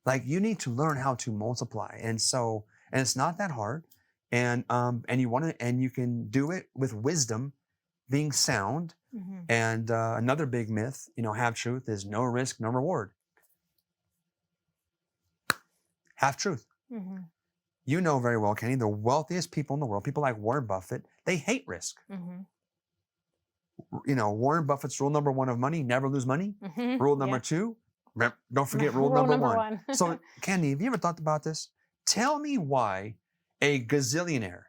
Like, you need to learn how to multiply. And so, and it's not that hard. And you can do it with wisdom, being sound. And another big myth, half truth is no risk, no reward. Half truth. You know very well, Kenny, the wealthiest people in the world, people like Warren Buffett, they hate risk. Warren Buffett's rule number 1 of money, never lose money. Rule number 2, don't forget rule number 1. So, Candy, have you ever thought about this? Tell me why a gazillionaire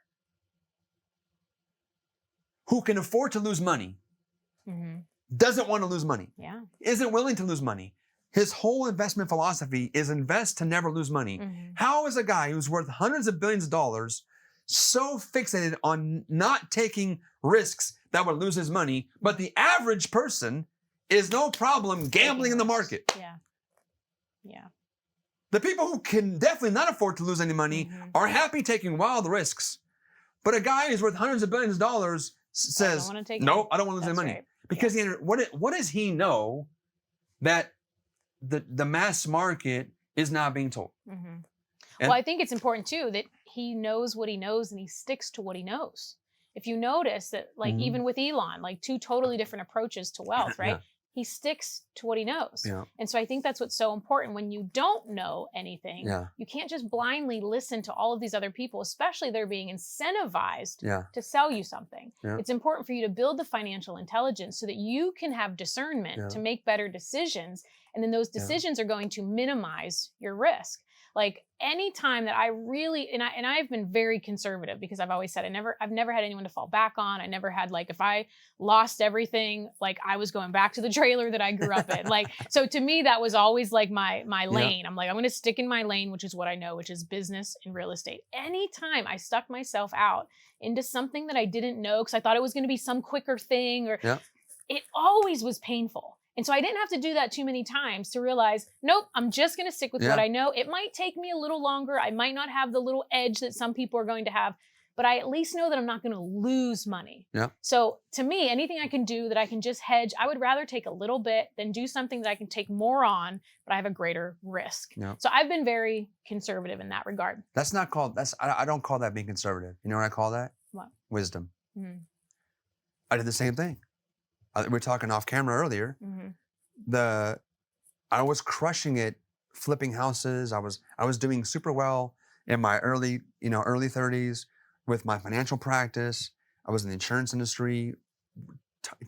who can afford to lose money doesn't want to lose money, isn't willing to lose money. His whole investment philosophy is invest to never lose money. How is a guy who's worth hundreds of billions of dollars so fixated on not taking risks that would lose his money, but the average person is no problem gambling in the market? The people who can definitely not afford to lose any money are happy taking wild risks. But a guy who's worth hundreds of billions of dollars says, nope, I don't want to lose any money. Right. Because what does he know that the mass market is not being told? Well, I think it's important too that he knows what he knows and he sticks to what he knows. If you notice that, like even with Elon, like 2 totally different approaches to wealth, right? He sticks to what he knows. And so I think that's what's so important. When you don't know anything, you can't just blindly listen to all of these other people, especially they're being incentivized to sell you something. It's important for you to build the financial intelligence so that you can have discernment to make better decisions. And then those decisions are going to minimize your risk. Like anytime that I really, and I've been very conservative because I've always said I've never had anyone to fall back on. I never had, like, if I lost everything, like I was going back to the trailer that I grew up in. Like, so to me, that was always like my lane. I'm like, I'm going to stick in my lane, which is what I know, which is business and real estate. Anytime I stuck myself out into something that I didn't know, because I thought it was going to be some quicker thing, or it always was painful. And so I didn't have to do that too many times to realize, nope, I'm just going to stick with what I know. It might take me a little longer. I might not have the little edge that some people are going to have, but I at least know that I'm not going to lose money. So to me, anything I can do that I can just hedge, I would rather take a little bit than do something that I can take more on, but I have a greater risk. So I've been very conservative in that regard. I don't call that being conservative. You know what I call that? What? Wisdom. I did the same thing. We were talking off camera earlier. I was crushing it, flipping houses. I was doing super well in my early 30s with my financial practice. I was in the insurance industry,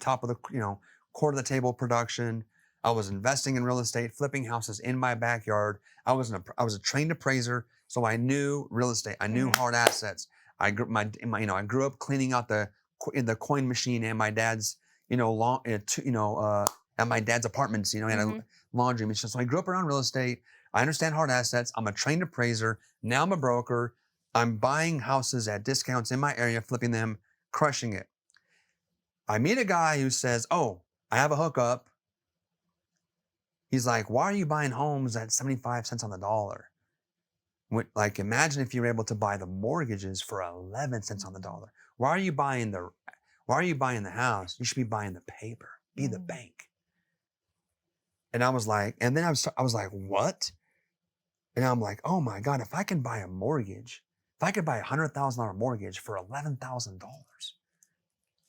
top of the quarter of the table production. I was investing in real estate, flipping houses in my backyard. I was a trained appraiser, so I knew real estate. I knew hard assets. I grew up cleaning out the coin machine in my dad's at my dad's apartments, he had a laundry machine. So I grew up around real estate. I understand hard assets. I'm a trained appraiser. Now I'm a broker. I'm buying houses at discounts in my area, flipping them, crushing it. I meet a guy who says, oh, I have a hookup. He's like, why are you buying homes at 75 cents on the dollar? Like, imagine if you were able to buy the mortgages for 11 cents on the dollar. Why are you buying the house? You should be buying the paper. Be the bank. And I was like, and then I was like, what? And I'm like, oh my God, if I can buy a mortgage, if I could buy $100,000 mortgage for $11,000,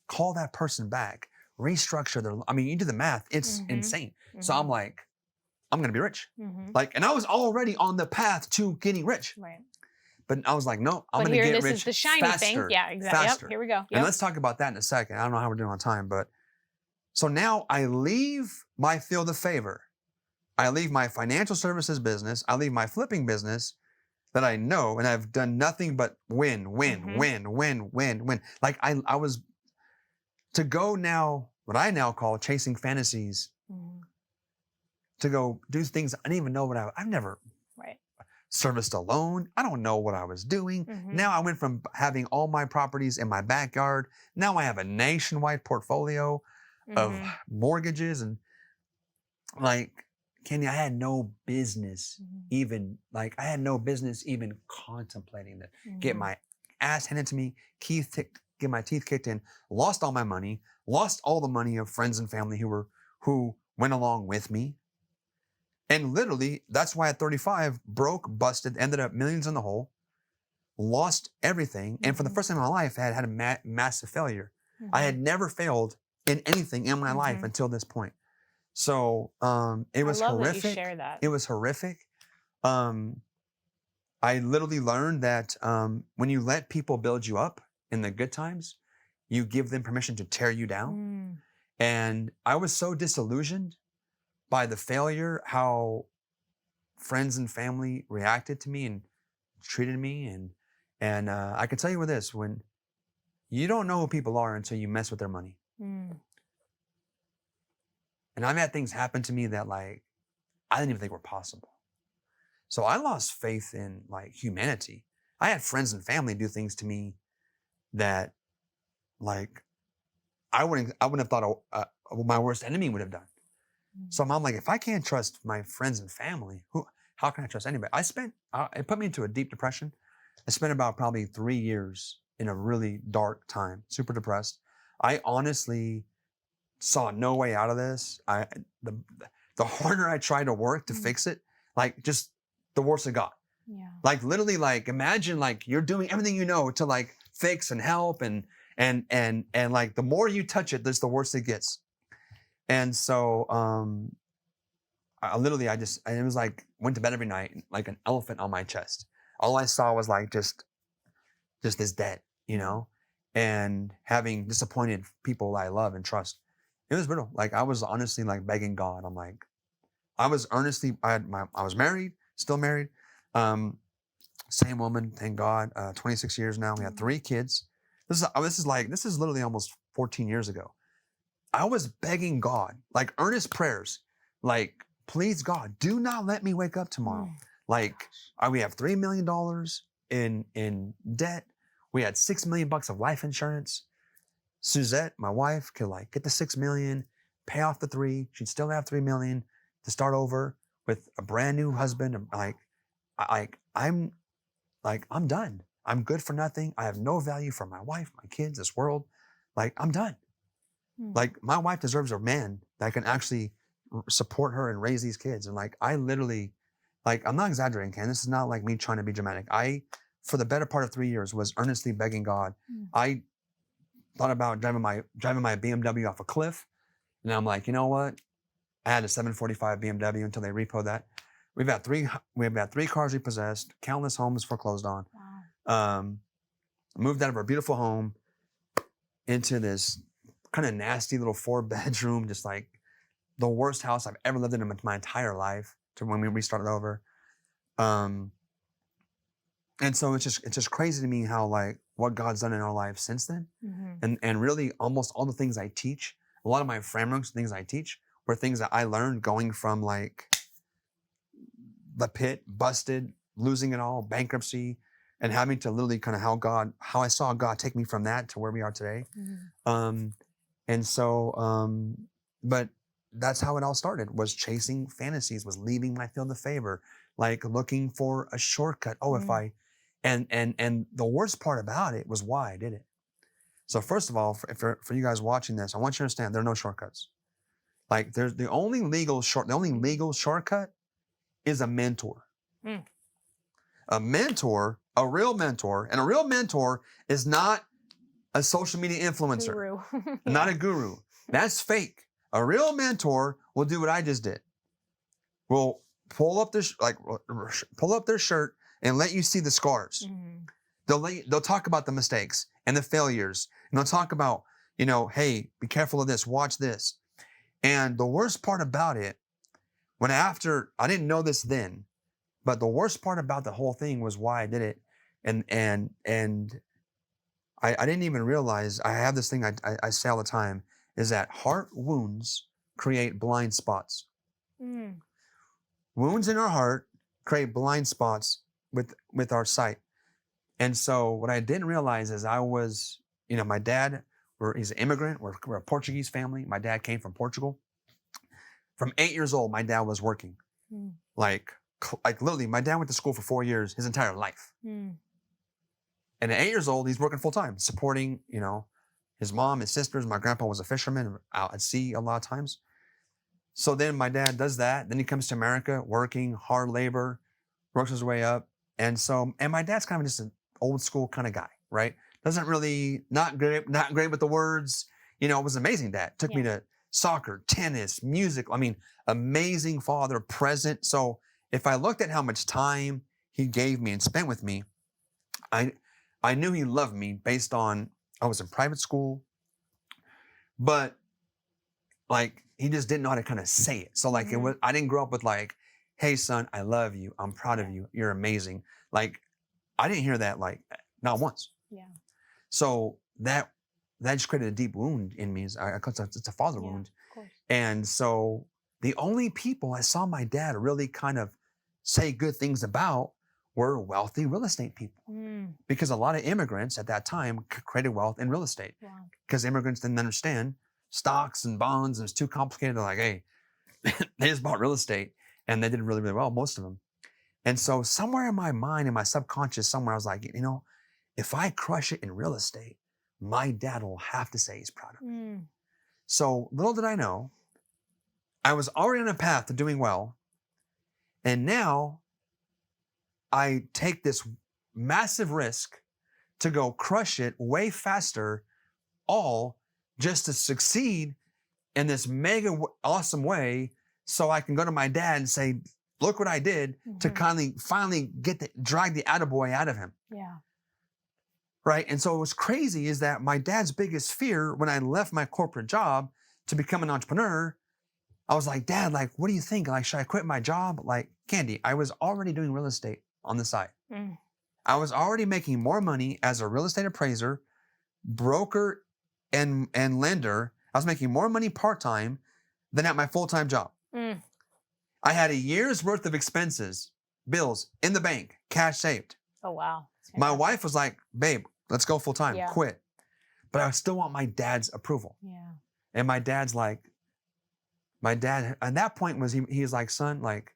call that person back, restructure their, I mean, you do the math, it's insane. So I'm like, I'm going to be rich. Like, and I was already on the path to getting rich. Right. But I was like, no, I'm going to get rich This is the shiny faster, thing. Yeah, exactly. faster. Yep, here we go. Yep. And let's talk about that in a second. I don't know how we're doing on time, but so now I leave my field of favor. I leave my financial services business. I leave my flipping business that I know, and I've done nothing but win. Like I was to go now, what I now call chasing fantasies, to go do things I didn't even know what I've never serviced a loan. I don't know what I was doing. Now I went from having all my properties in my backyard. Now I have a nationwide portfolio of mortgages, and like, Candy, I had no business even contemplating that. Get my ass handed to me, get my teeth kicked in, lost all my money, lost all the money of friends and family who went along with me. And literally, that's why at 35, broke, busted, ended up millions in the hole, lost everything. And for the first time in my life, I had a massive failure. I had never failed in anything in my life until this point. So it was horrific. That you share that. It was horrific. I literally learned that when you let people build you up in the good times, you give them permission to tear you down. And I was so disillusioned by the failure, how friends and family reacted to me and treated me. And I can tell you with this, when you don't know who people are until you mess with their money. And I've had things happen to me that, like, I didn't even think were possible. So I lost faith in, like, humanity. I had friends and family do things to me that, like, I wouldn't have thought my worst enemy would have done. So I'm like, if I can't trust my friends and family, how can I trust anybody? It put me into a deep depression. I spent about probably 3 years in a really dark time, super depressed. I honestly saw no way out of this. The harder I tried to work to fix it, like, just the worse it got. Yeah. Like, literally, like, imagine, like, you're doing everything you know to, like, fix and help, and like, the more you touch it, the worse it gets. And so it was like, went to bed every night like an elephant on my chest. All I saw was, like, just this debt, you know, and having disappointed people I love and trust. It was brutal. Like, I was honestly, like, begging God. I'm like, I was married, still married. Same woman, thank God. 26 years now. We had 3 kids. This is literally almost 14 years ago. I was begging God, like, earnest prayers, like, please, God, do not let me wake up tomorrow. Like, we have $3 million in debt. We had $6 million of life insurance. Suzette, my wife, could, like, get the $6 million, pay off the 3. She'd still have $3 million to start over with a brand new husband. I'm done. I'm good for nothing. I have no value for my wife, my kids, this world. Like, I'm done. Like, my wife deserves a man that can actually support her and raise these kids. And, like, I literally, like, I'm not exaggerating, Ken. This is not like me trying to be dramatic. I, for the better part of 3 years, was earnestly begging God. I thought about driving my BMW off a cliff. And I'm like, you know what? I had a 745 BMW until they repoed that. We've had 3 cars repossessed, countless homes foreclosed on. Wow. Moved out of our beautiful home into this kind of nasty little 4-bedroom, just like the worst house I've ever lived in my entire life, to when we restarted over. And so it's just crazy to me how, like, what God's done in our life since then. And really almost all the things I teach, a lot of my frameworks, things I teach, were things that I learned going from, like, the pit, busted, losing it all, bankruptcy, and having to literally kind of how I saw God take me from that to where we are today. And so, but that's how it all started, was chasing fantasies, was leaving my field of favor, like looking for a shortcut. Oh, if I, and the worst part about it was why I did it. So first of all, for you guys watching this, I want you to understand there are no shortcuts. Like there's the only legal shortcut is a mentor. A mentor, a real mentor, and a real mentor is not a social media influencer, Guru. not a guru. That's fake. A real mentor will do what I just did. Will pull up their shirt and let you see the scars. They'll talk about the mistakes and the failures, and they'll talk about, hey, be careful of this, watch this. And the worst part about it, I didn't know this then, but the worst part about the whole thing was why I did it. And I didn't even realize, I have this thing I say all the time, is that heart wounds create blind spots. Wounds in our heart create blind spots with our sight. And so what I didn't realize is I was, my dad, he's an immigrant. We're a Portuguese family. My dad came from Portugal. From 8 years old, my dad was working. Like literally, my dad went to school for 4 years, his entire life. And at 8 years old, he's working full time, supporting, his mom, his sisters. My grandpa was a fisherman out at sea a lot of times. So then my dad does that. Then he comes to America, working, hard labor, works his way up. And my dad's kind of just an old school kind of guy, right? Doesn't really, not great with the words. Was an amazing dad. Took me to soccer, tennis, music. I mean, amazing father, present. So if I looked at how much time he gave me and spent with me, I knew he loved me based on, I was in private school, but like, he just didn't know how to kind of say it. So like, I didn't grow up with like, hey son, I love you. I'm proud of you. You're amazing. Like, I didn't hear that, like, not once. Yeah. So that just created a deep wound in me. It's a father wound. Of course. And so the only people I saw my dad really kind of say good things about were wealthy real estate people. Because a lot of immigrants at that time created wealth in real estate. Because immigrants didn't understand stocks and bonds, and it's too complicated. They're like, hey, they just bought real estate, and they did really, really well, most of them. And so somewhere in my mind, in my subconscious, somewhere I was like, if I crush it in real estate, my dad will have to say he's proud of me. So little did I know, I was already on a path to doing well. And now I take this massive risk to go crush it way faster, all just to succeed in this mega awesome so I can go to my dad and say, look what I did, to finally drag the attaboy out of him. Yeah. Right. And so it was crazy is that my dad's biggest fear when I left my corporate job to become an entrepreneur, I was like, Dad, like, what do you think? Like, should I quit my job? Like, Candy, I was already doing real estate on the side. I was already making more money as a real estate appraiser, broker, and lender. I was making more money part-time than at my full-time job. I had a year's worth of expenses, bills in the bank, cash saved. Oh, wow. My wife was like, babe, let's go full-time, quit. But I still want my dad's approval. Yeah. And my dad's like, at that point he's like, son, like,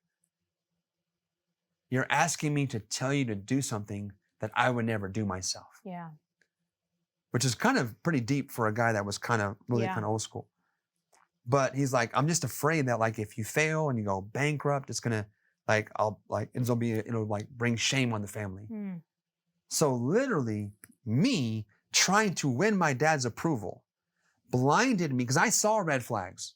you're asking me to tell you to do something that I would never do myself. Yeah. Which is kind of pretty deep for a guy that was kind of really kind of old school. But he's like, I'm just afraid that like if you fail and you go bankrupt, it's gonna it'll bring shame on the family. So literally me trying to win my dad's approval blinded me because I saw red flags.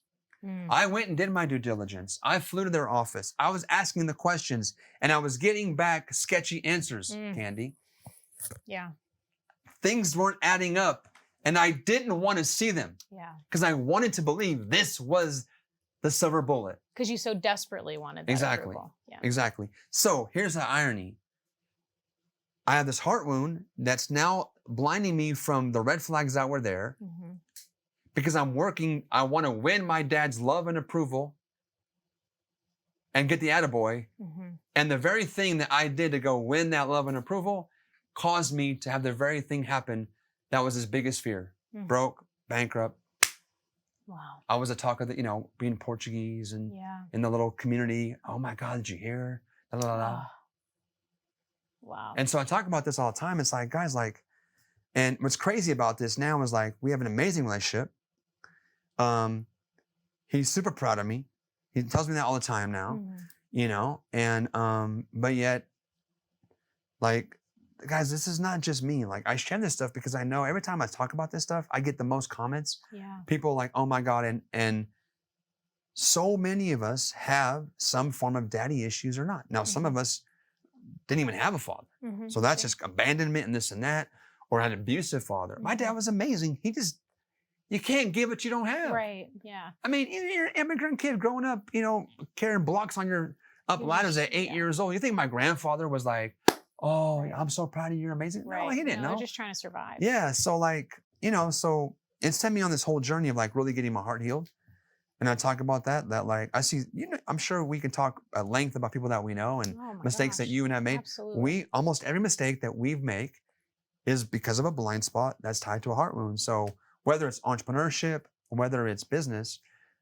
I went and did my due diligence. I flew to their office. I was asking the questions and I was getting back sketchy answers, Candy. Yeah. Things weren't adding up and I didn't want to see them. Yeah. Because I wanted to believe this was the silver bullet. Because you so desperately wanted that approval. Yeah. Exactly. So here's the irony. I have this heart wound that's now blinding me from the red flags that were there. Because I'm working, I want to win my dad's love and approval. and get the attaboy. And the very thing that I did to go win that love and approval caused me to have the very thing happen that was his biggest fear. Broke, bankrupt. Wow. I was a talk of the, being Portuguese and in the little community. Oh my God, did you hear? La, la, la. Wow. And so I talk about this all the time. It's like, guys, like, and what's crazy about this now is like, we have an amazing relationship. He's super proud of me. He tells me that all the time now, and, but yet, like, guys, this is not just me. Like, I share this stuff because I know every time I talk about this stuff, I get the most comments. Yeah. People are like, oh my God. And so many of us have some form of daddy issues or not. Now, some of us didn't even have a father. So that's just abandonment and this and that, or had an abusive father. My dad was amazing. You can't give what you don't have. Right. Yeah. I mean, you're an immigrant kid growing up, carrying blocks on your up ladders at 8 years old. You think my grandfather was like, oh, I'm so proud of you, you're amazing? Right. No, he didn't know. They're just trying to survive. Yeah. So like, so it sent me on this whole journey of like really getting my heart healed. And I talk about that like I see, I'm sure we can talk at length about people that we know and mistakes that you and I made. Absolutely. Almost every mistake that we've made is because of a blind spot that's tied to a heart wound. So whether it's entrepreneurship, whether it's business,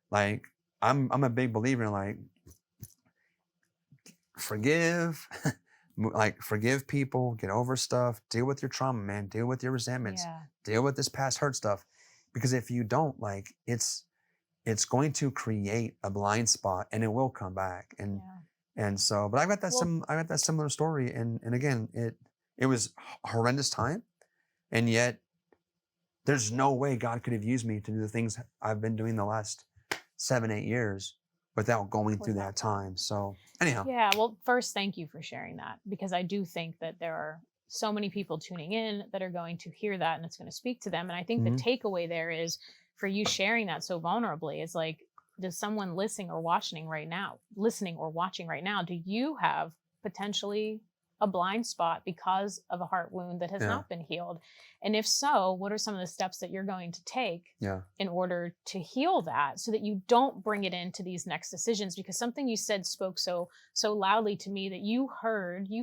like I'm a big believer in like forgive, like forgive people, get over stuff, deal with your trauma, man, deal with your resentments, deal with this past hurt stuff. Because if you don't, like it's going to create a blind spot and it will come back. And so, but I got that similar story. And again, it was a horrendous time. And yet there's no way God could have used me to do the things I've been doing the last 7-8 years without going through that time. So anyhow. Yeah. Well, first, thank you for sharing that, because I do think that there are so many people tuning in that are going to hear that and it's going to speak to them. And I think the takeaway there is for you sharing that so vulnerably is like, does someone listening or watching right now, do you have potentially a blind spot because of a heart wound that has not been healed? And if so, what are some of the steps that you're going to take in order to heal that so that you don't bring it into these next decisions? Because something you said spoke so loudly to me that you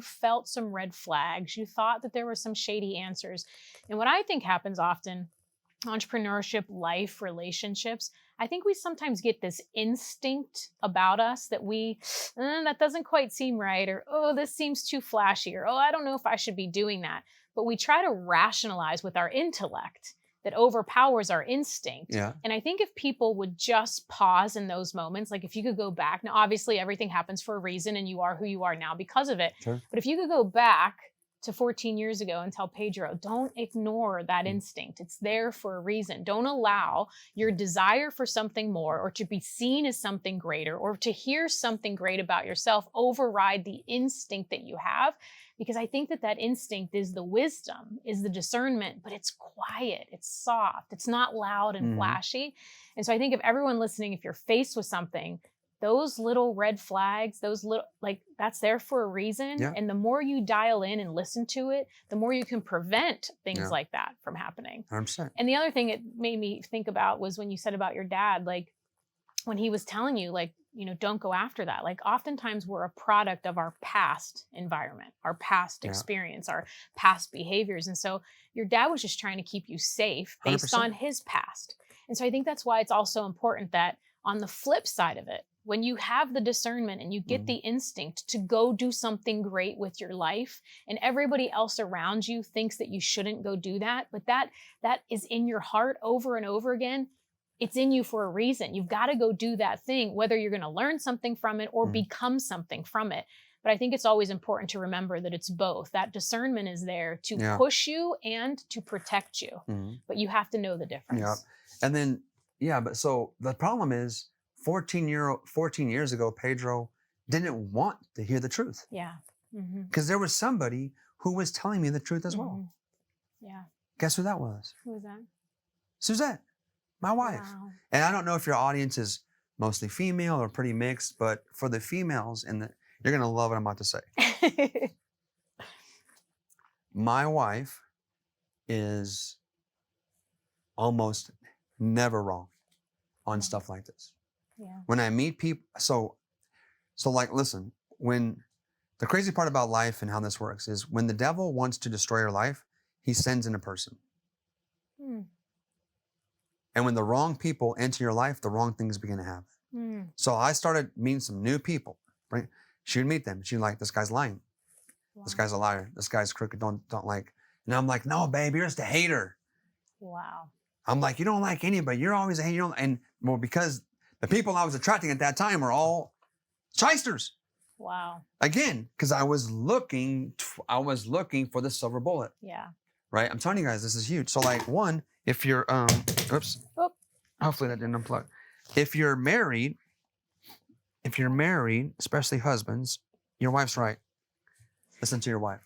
felt some red flags. You thought that there were some shady answers. And what I think happens often, entrepreneurship, life, relationships, I think we sometimes get this instinct about us that that doesn't quite seem right, or, oh, this seems too flashy, or, oh, I don't know if I should be doing that. But we try to rationalize with our intellect that overpowers our instinct. Yeah. And I think if people would just pause in those moments, like if you could go back, now obviously everything happens for a reason and you are who you are now because of it. Sure. But if you could go back to 14 years ago and tell Pedro, don't ignore that instinct. It's there for a reason. Don't allow your desire for something more or to be seen as something greater or to hear something great about yourself override the instinct that you have. Because I think that instinct is the wisdom, is the discernment, but it's quiet, it's soft, it's not loud and flashy. And so I think if everyone listening, if you're faced with something, those little red flags, that's there for a reason. Yeah. And the more you dial in and listen to it, the more you can prevent things like that from happening. 100%. And the other thing it made me think about was when you said about your dad, like when he was telling you, like, don't go after that. Like oftentimes we're a product of our past environment, our past experience, our past behaviors. And so your dad was just trying to keep you safe based 100%. on his past. And so I think that's why it's also important that on the flip side of it, when you have the discernment and you get the instinct to go do something great with your life and everybody else around you thinks that you shouldn't go do that, but that is in your heart over and over again, it's in you for a reason. You've got to go do that thing, whether you're going to learn something from it or become something from it. But I think it's always important to remember that it's both. That discernment is there to push you and to protect you. But you have to know the difference. Yeah. And then, but so the problem is 14 years ago, Pedro didn't want to hear the truth. Yeah. Because there was somebody who was telling me the truth as well. Yeah. Guess who that was? Who was that? Suzette, my wife. Wow. And I don't know if your audience is mostly female or pretty mixed, but for the females, you're going to love what I'm about to say. My wife is almost never wrong on stuff like this. Yeah. When I meet people, so So like, listen, when the crazy part about life and how this works is when the devil wants to destroy your life, he sends in a person. And when the wrong people enter your life, the wrong things begin to happen. So I started meeting some new people, right? She would meet them. She'd like, this guy's lying. Wow. This guy's a liar. This guy's crooked. Don't like. And I'm like, no, babe, you're just a hater. Wow. I'm like, you don't like anybody. You're always a hater. And well, because the people I was attracting at that time were all shysters. Wow. Again, because I was looking for the silver bullet. Yeah. Right. I'm telling you guys, this is huge. So like, one, if you're oops. Oh. Hopefully that didn't unplug. If you're married, especially husbands, your wife's right. Listen to your wife.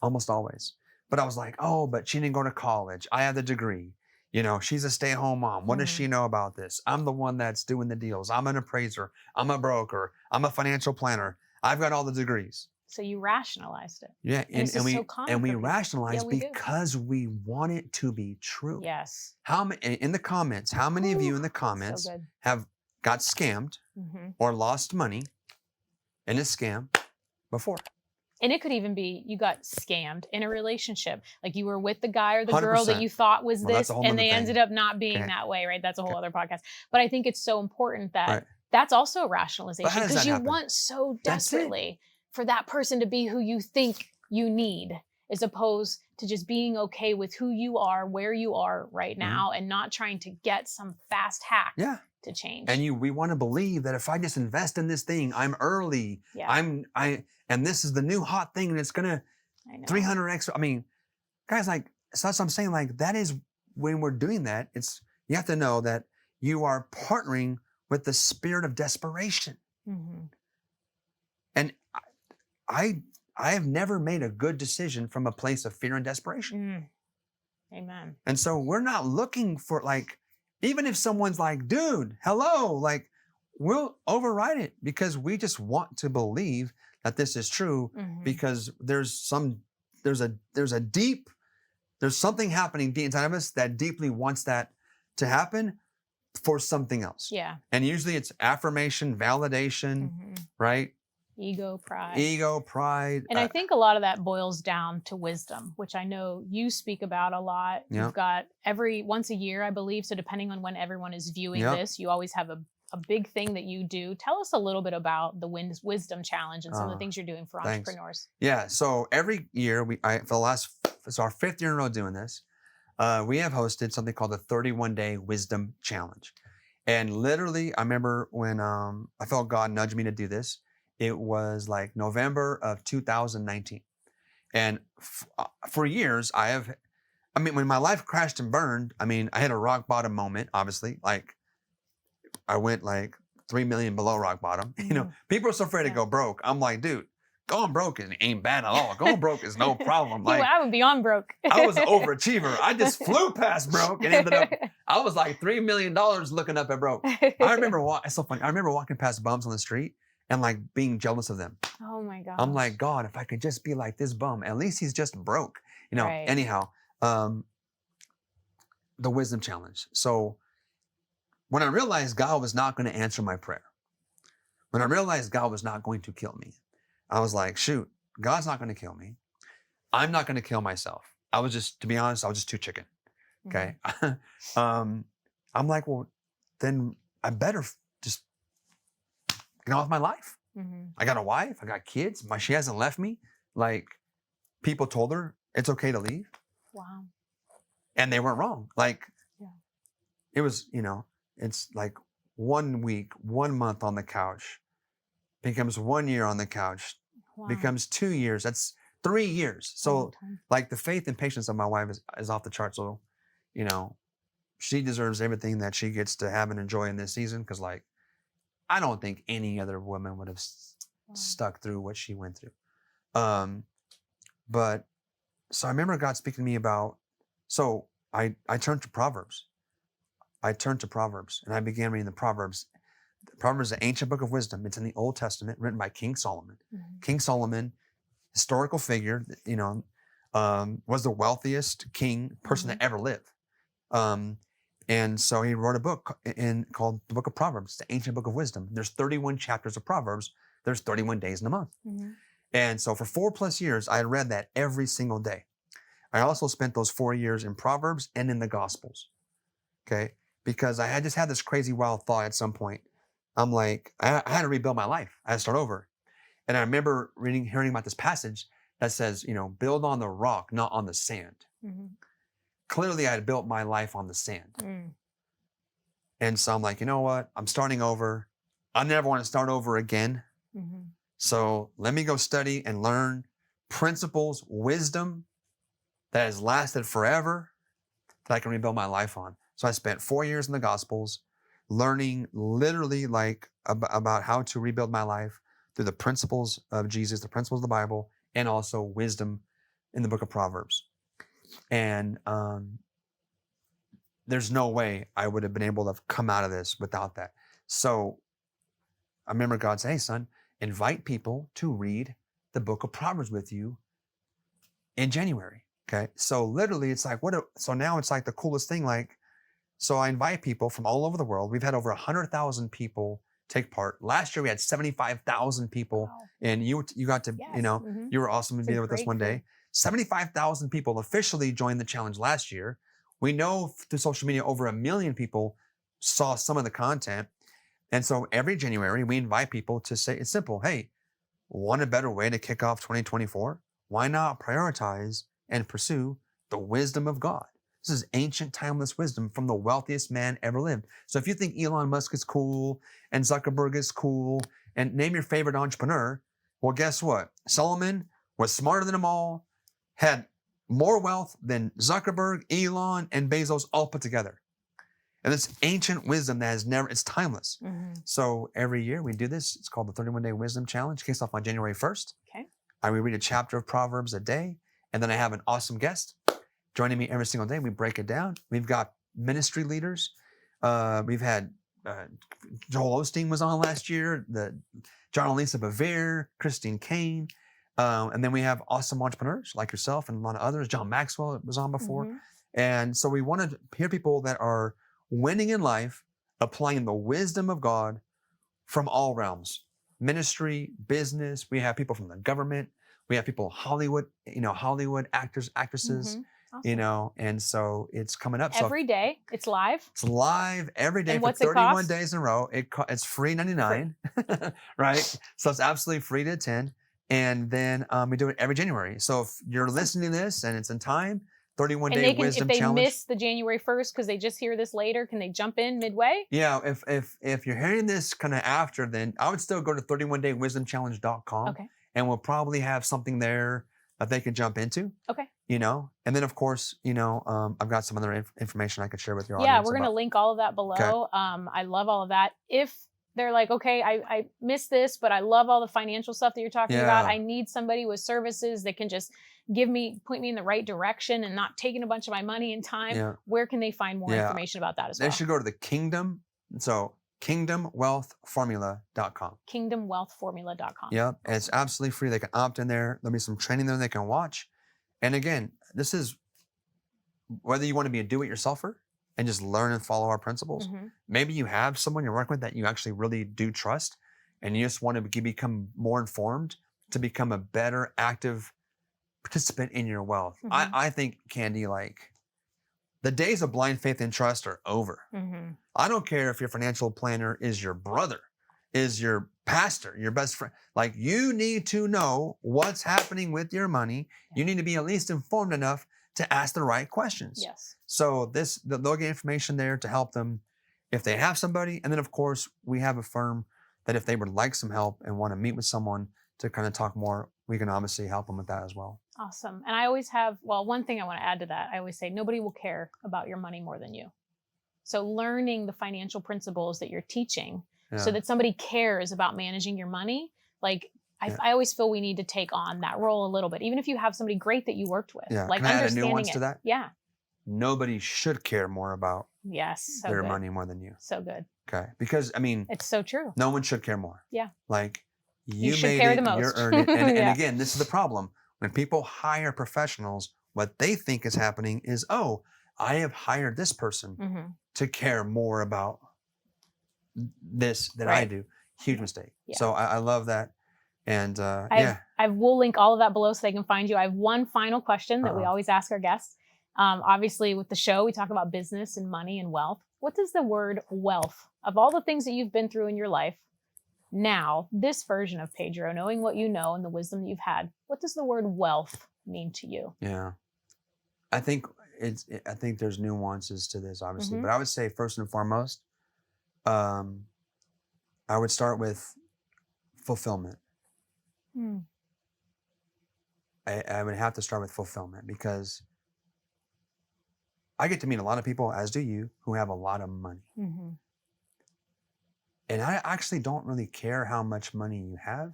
Almost always. But I was like, oh, but she didn't go to college. I have the degree. You know, she's a stay-at-home mom. What does she know about this? I'm the one that's doing the deals. I'm an appraiser. I'm a broker. I'm a financial planner. I've got all the degrees. So you rationalized it. Yeah, and we rationalize because we want it to be true. Yes. How many in the comments? How many of you in the comments have got scammed or lost money in a scam before? And it could even be you got scammed in a relationship. Like you were with the guy or the girl that you thought was this, and they ended up not being that way, right? That's a whole other podcast. But I think it's so important that that's also a rationalization because you want so desperately for that person to be who you think you need, as opposed to just being okay with who you are, where you are right now, and not trying to get some fast hack to change. And we want to believe that if I just invest in this thing, I'm early. And this is the new hot thing, and it's gonna 300x. I mean, guys, like, so that's what I'm saying. Like, that is when we're doing that. You have to know that you are partnering with the spirit of desperation. And I have never made a good decision from a place of fear and desperation. Amen. And so we're not looking for, like, even if someone's like, dude, hello, like, we'll override it because we just want to believe that this is true because there's something happening deep inside of us that deeply wants that to happen for something else. Yeah. And usually it's affirmation, validation, right? Ego, pride. And I think a lot of that boils down to wisdom, which I know you speak about a lot. You've got once a year, I believe. So depending on when everyone is viewing this, you always have a big thing that you do. Tell us a little bit about the Wisdom Challenge and some of the things you're doing for entrepreneurs. Yeah. So every year, it's our 5th year in a row doing this. We have hosted something called the 31-Day Wisdom Challenge. And literally, I remember when I felt God nudged me to do this. It was like November of 2019. And for years, when my life crashed and burned, I had a rock bottom moment, obviously. Like, I went like 3 million below rock bottom. You know, people are so afraid to go broke. I'm like, dude, going broke ain't bad at all. Going broke is no problem. Like, I would be on broke. I was an overachiever. I just flew past broke and ended up, I was like $3 million looking up at broke. It's so funny. I remember walking past bums on the street and like being jealous of them. Oh my God. I'm like, God, if I could just be like this bum, at least he's just broke. You know, anyhow, the Wisdom Challenge. So when I realized God was not going to answer my prayer, when I realized God was not going to kill me, I was like, shoot, God's not going to kill me. I'm not going to kill myself. To be honest, I was just too chicken. Okay. I'm like, well, then I better just get on with my life. I got a wife. I got kids. She hasn't left me. Like, people told her it's okay to leave. Wow. And they weren't wrong. Like, it was, it's like 1 week, 1 month on the couch becomes 1 year on the couch, becomes 2 years. That's 3 years. So like the faith and patience of my wife is off the chart. So, she deserves everything that she gets to have and enjoy in this season. Cause like, I don't think any other woman would have stuck through what she went through. But so I remember God speaking to me about, so I turned to Proverbs. And I began reading the Proverbs. The Proverbs is an ancient book of wisdom. It's in the Old Testament, written by King Solomon. King Solomon, historical figure, was the wealthiest person that ever lived. And so he wrote a book called the Book of Proverbs, the ancient book of wisdom. There's 31 chapters of Proverbs. There's 31 days in a month. And so for 4+ years, I read that every single day. I also spent those 4 years in Proverbs and in the Gospels. Okay. Because I had just had this crazy wild thought at some point. I'm like, I had to rebuild my life. I had to start over. And I remember hearing about this passage that says, build on the rock, not on the sand. Clearly, I had built my life on the sand. And so I'm like, you know what? I'm starting over. I never want to start over again. So let me go study and learn principles, wisdom that has lasted forever that I can rebuild my life on. So I spent 4 years in the Gospels learning literally about how to rebuild my life through the principles of Jesus, the principles of the Bible, and also wisdom in the book of Proverbs. And there's no way I would have been able to come out of this without that. So I remember God saying, hey, son, invite people to read the book of Proverbs with you in January. Okay. So literally it's like, so now it's like the coolest thing. So I invite people from all over the world. We've had over 100,000 people take part. Last year we had 75,000 people. Wow. And you got to, you were awesome to be there with us one day. 75,000 people officially joined the challenge last year. We know through social media, over 1 million people saw some of the content. And so every January, we invite people to say, it's simple. Hey, want a better way to kick off 2024? Why not prioritize and pursue the wisdom of God? This is ancient, timeless wisdom from the wealthiest man ever lived. So if you think Elon Musk is cool and Zuckerberg is cool and name your favorite entrepreneur, well, guess what? Solomon was smarter than them all, had more wealth than Zuckerberg, Elon, and Bezos all put together. And it's ancient wisdom that it's timeless. So every year we do this. It's called the 31-Day Wisdom Challenge. Kicks off on January 1st. Okay. I will read a chapter of Proverbs a day. And then I have an awesome guest joining me every single day. We break it down. We've got ministry leaders. We've had Joel Osteen was on last year, John and Lisa Bevere, Christine Kane. And then we have awesome entrepreneurs like yourself and a lot of others. John Maxwell was on before. And so we want to hear people that are winning in life, applying the wisdom of God from all realms, ministry, business. We have people from the government. We have people Hollywood, Hollywood actors, actresses, awesome. And so it's coming up. Every day, it's live? It's live every day for 31 days in a row. It's free $99, right? So it's absolutely free to attend. And then we do it every January. So if you're listening to this and it's in time, 31-Day Wisdom Challenge. If they miss the January 1st because they just hear this later, can they jump in midway? Yeah, if you're hearing this kind of after, then I would still go to 31daywisdomchallenge.com. Okay. And we'll probably have something there that they can jump into. Okay. And then of course, I've got some other information I could share with your audience. Yeah, we're going to link all of that below. Okay. I love all of that. If they're like, okay, I missed this, but I love all the financial stuff that you're talking about. I need somebody with services that can just point me in the right direction and not taking a bunch of my money and time. Yeah. Where can they find more information about that as well? They should go to the Kingdom. So kingdomwealthformula.com. Kingdomwealthformula.com. Yep. And it's absolutely free. They can opt in there. There'll be some training there they can watch. And again, this is whether you want to be a do-it-yourselfer and just learn and follow our principles. Maybe you have someone you're working with that you actually really do trust and you just want to become more informed to become a better, active participant in your wealth. I think, Candy, the days of blind faith and trust are over. I don't care if your financial planner is your brother, is your pastor, your best friend. You need to know what's happening with your money. You need to be at least informed enough to ask the right questions. Yes. So they'll get information there to help them if they have somebody. And then of course, we have a firm that if they would like some help and want to meet with someone to kind of talk more, we can obviously help them with that as well. Awesome. And I always have, one thing I want to add to that, I always say nobody will care about your money more than you. So learning the financial principles that you're teaching so that somebody cares about managing your money, I always feel we need to take on that role a little bit, even if you have somebody great that you worked with. Yeah. Can I add a nuance to that? Yeah. Nobody should care more about their money more than you. So good. Okay. Because it's so true. No one should care more. Yeah. You should care the most. You're earning. And again, this is the problem. When people hire professionals, what they think is happening is, I have hired this person to care more about this than I do. Huge mistake. Yeah. So I love that. And we'll link all of that below so they can find you. I have one final question that we always ask our guests. Obviously, with the show, we talk about business and money and wealth. What does the word wealth, of all the things that you've been through in your life, now, this version of Pedro, knowing what you know and the wisdom that you've had, what does the word wealth mean to you? Yeah. I think there's nuances to this, obviously, but I would say first and foremost, I would start with fulfillment. I would have to start with fulfillment because I get to meet a lot of people, as do you, who have a lot of money. And I actually don't really care how much money you have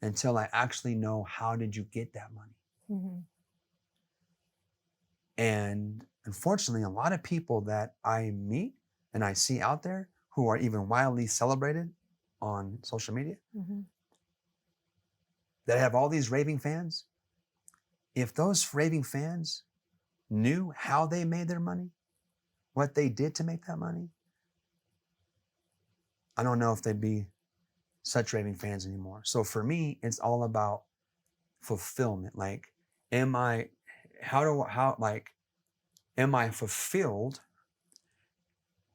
until I actually know how did you get that money. And unfortunately, a lot of people that I meet and I see out there who are even wildly celebrated on social media that have all these raving fans, if those raving fans knew how they made their money, what they did to make that money, I don't know if they'd be such raving fans anymore. So for me, it's all about fulfillment. Like, am I fulfilled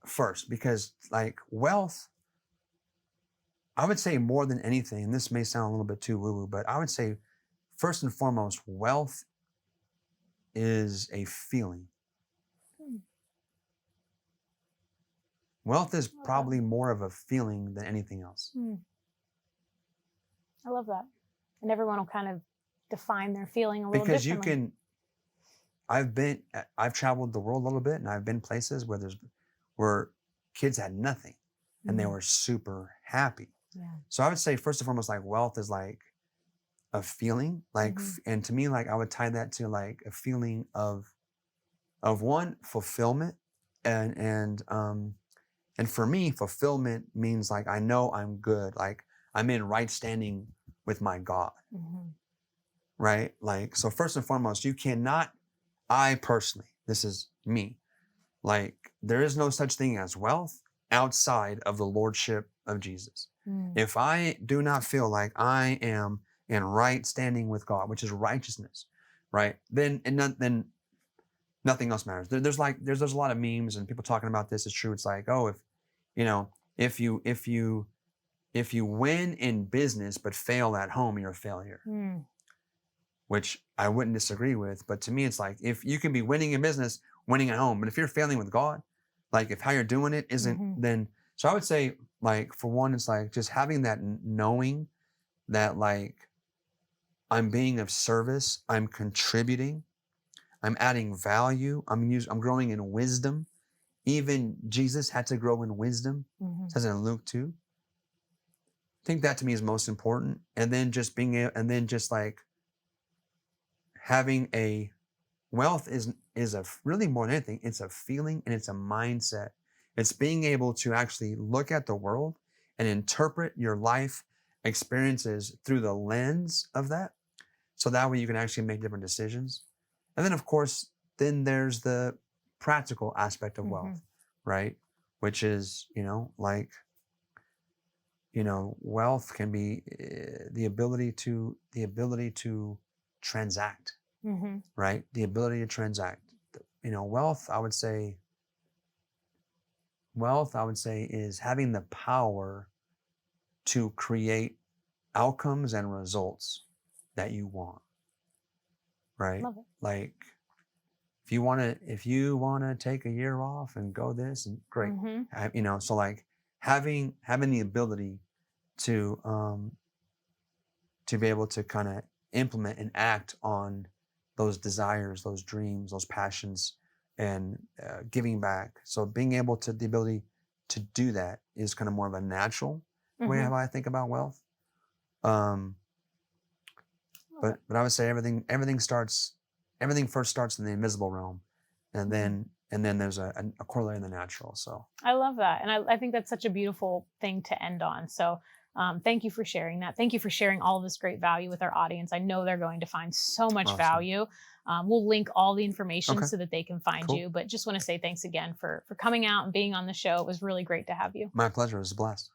first? Because like wealth, I would say more than anything, and this may sound a little bit too woo-woo, but I would say first and foremost, wealth is a feeling. Wealth is probably more of a feeling than anything else. I love that. And everyone will kind of define their feeling a little because differently. I've traveled the world a little bit, and I've been places where kids had nothing and they were super happy. Yeah. So I would say first and foremost, like wealth is like a feeling, like, and to me, like I would tie that to like a feeling of one, fulfillment, and for me, fulfillment means like I know I'm good, like I'm in right standing with my God, right? Like, so first and foremost, I personally, this is me, like there is no such thing as wealth outside of the lordship of Jesus. If I do not feel like I am in right standing with God, which is righteousness, right? Then nothing else matters. There's a lot of memes and people talking about this. It's true. It's like, oh, if you win in business but fail at home, you're a failure. Which I wouldn't disagree with. But to me, it's like, if you can be winning in business, winning at home, but if you're failing with God, like if how you're doing it isn't, then, so I would say, like, for one, it's like just having that knowing that like I'm being of service, I'm contributing, I'm adding value, I'm growing in wisdom. Even Jesus had to grow in wisdom. It says in Luke 2. I think that to me is most important. And then just like having a wealth is really more than anything. It's a feeling and it's a mindset. It's being able to actually look at the world and interpret your life experiences through the lens of that. So that way you can actually make different decisions. And then of course, then there's the practical aspect of wealth, right? Which is, wealth can be the ability to transact, right? The ability to transact. Wealth, I would say is having the power to create outcomes and results that you want, right? Love it. Like, if you want to take a year off and go this, and great, so like having the ability to be able to kind of implement and act on those desires, those dreams, those passions, and giving back. So being able to, the ability to do that is kind of more of a natural way how I think about wealth. But I would say everything first starts in the invisible realm, and then there's a corollary in the natural. So I love that, and I think that's such a beautiful thing to end on. So Thank you for sharing that. Thank you for sharing all of this great value with our audience. I know they're going to find so much value. We'll link all the information so that they can find you. But just want to say thanks again for coming out and being on the show. It was really great to have you. My pleasure. It was a blast.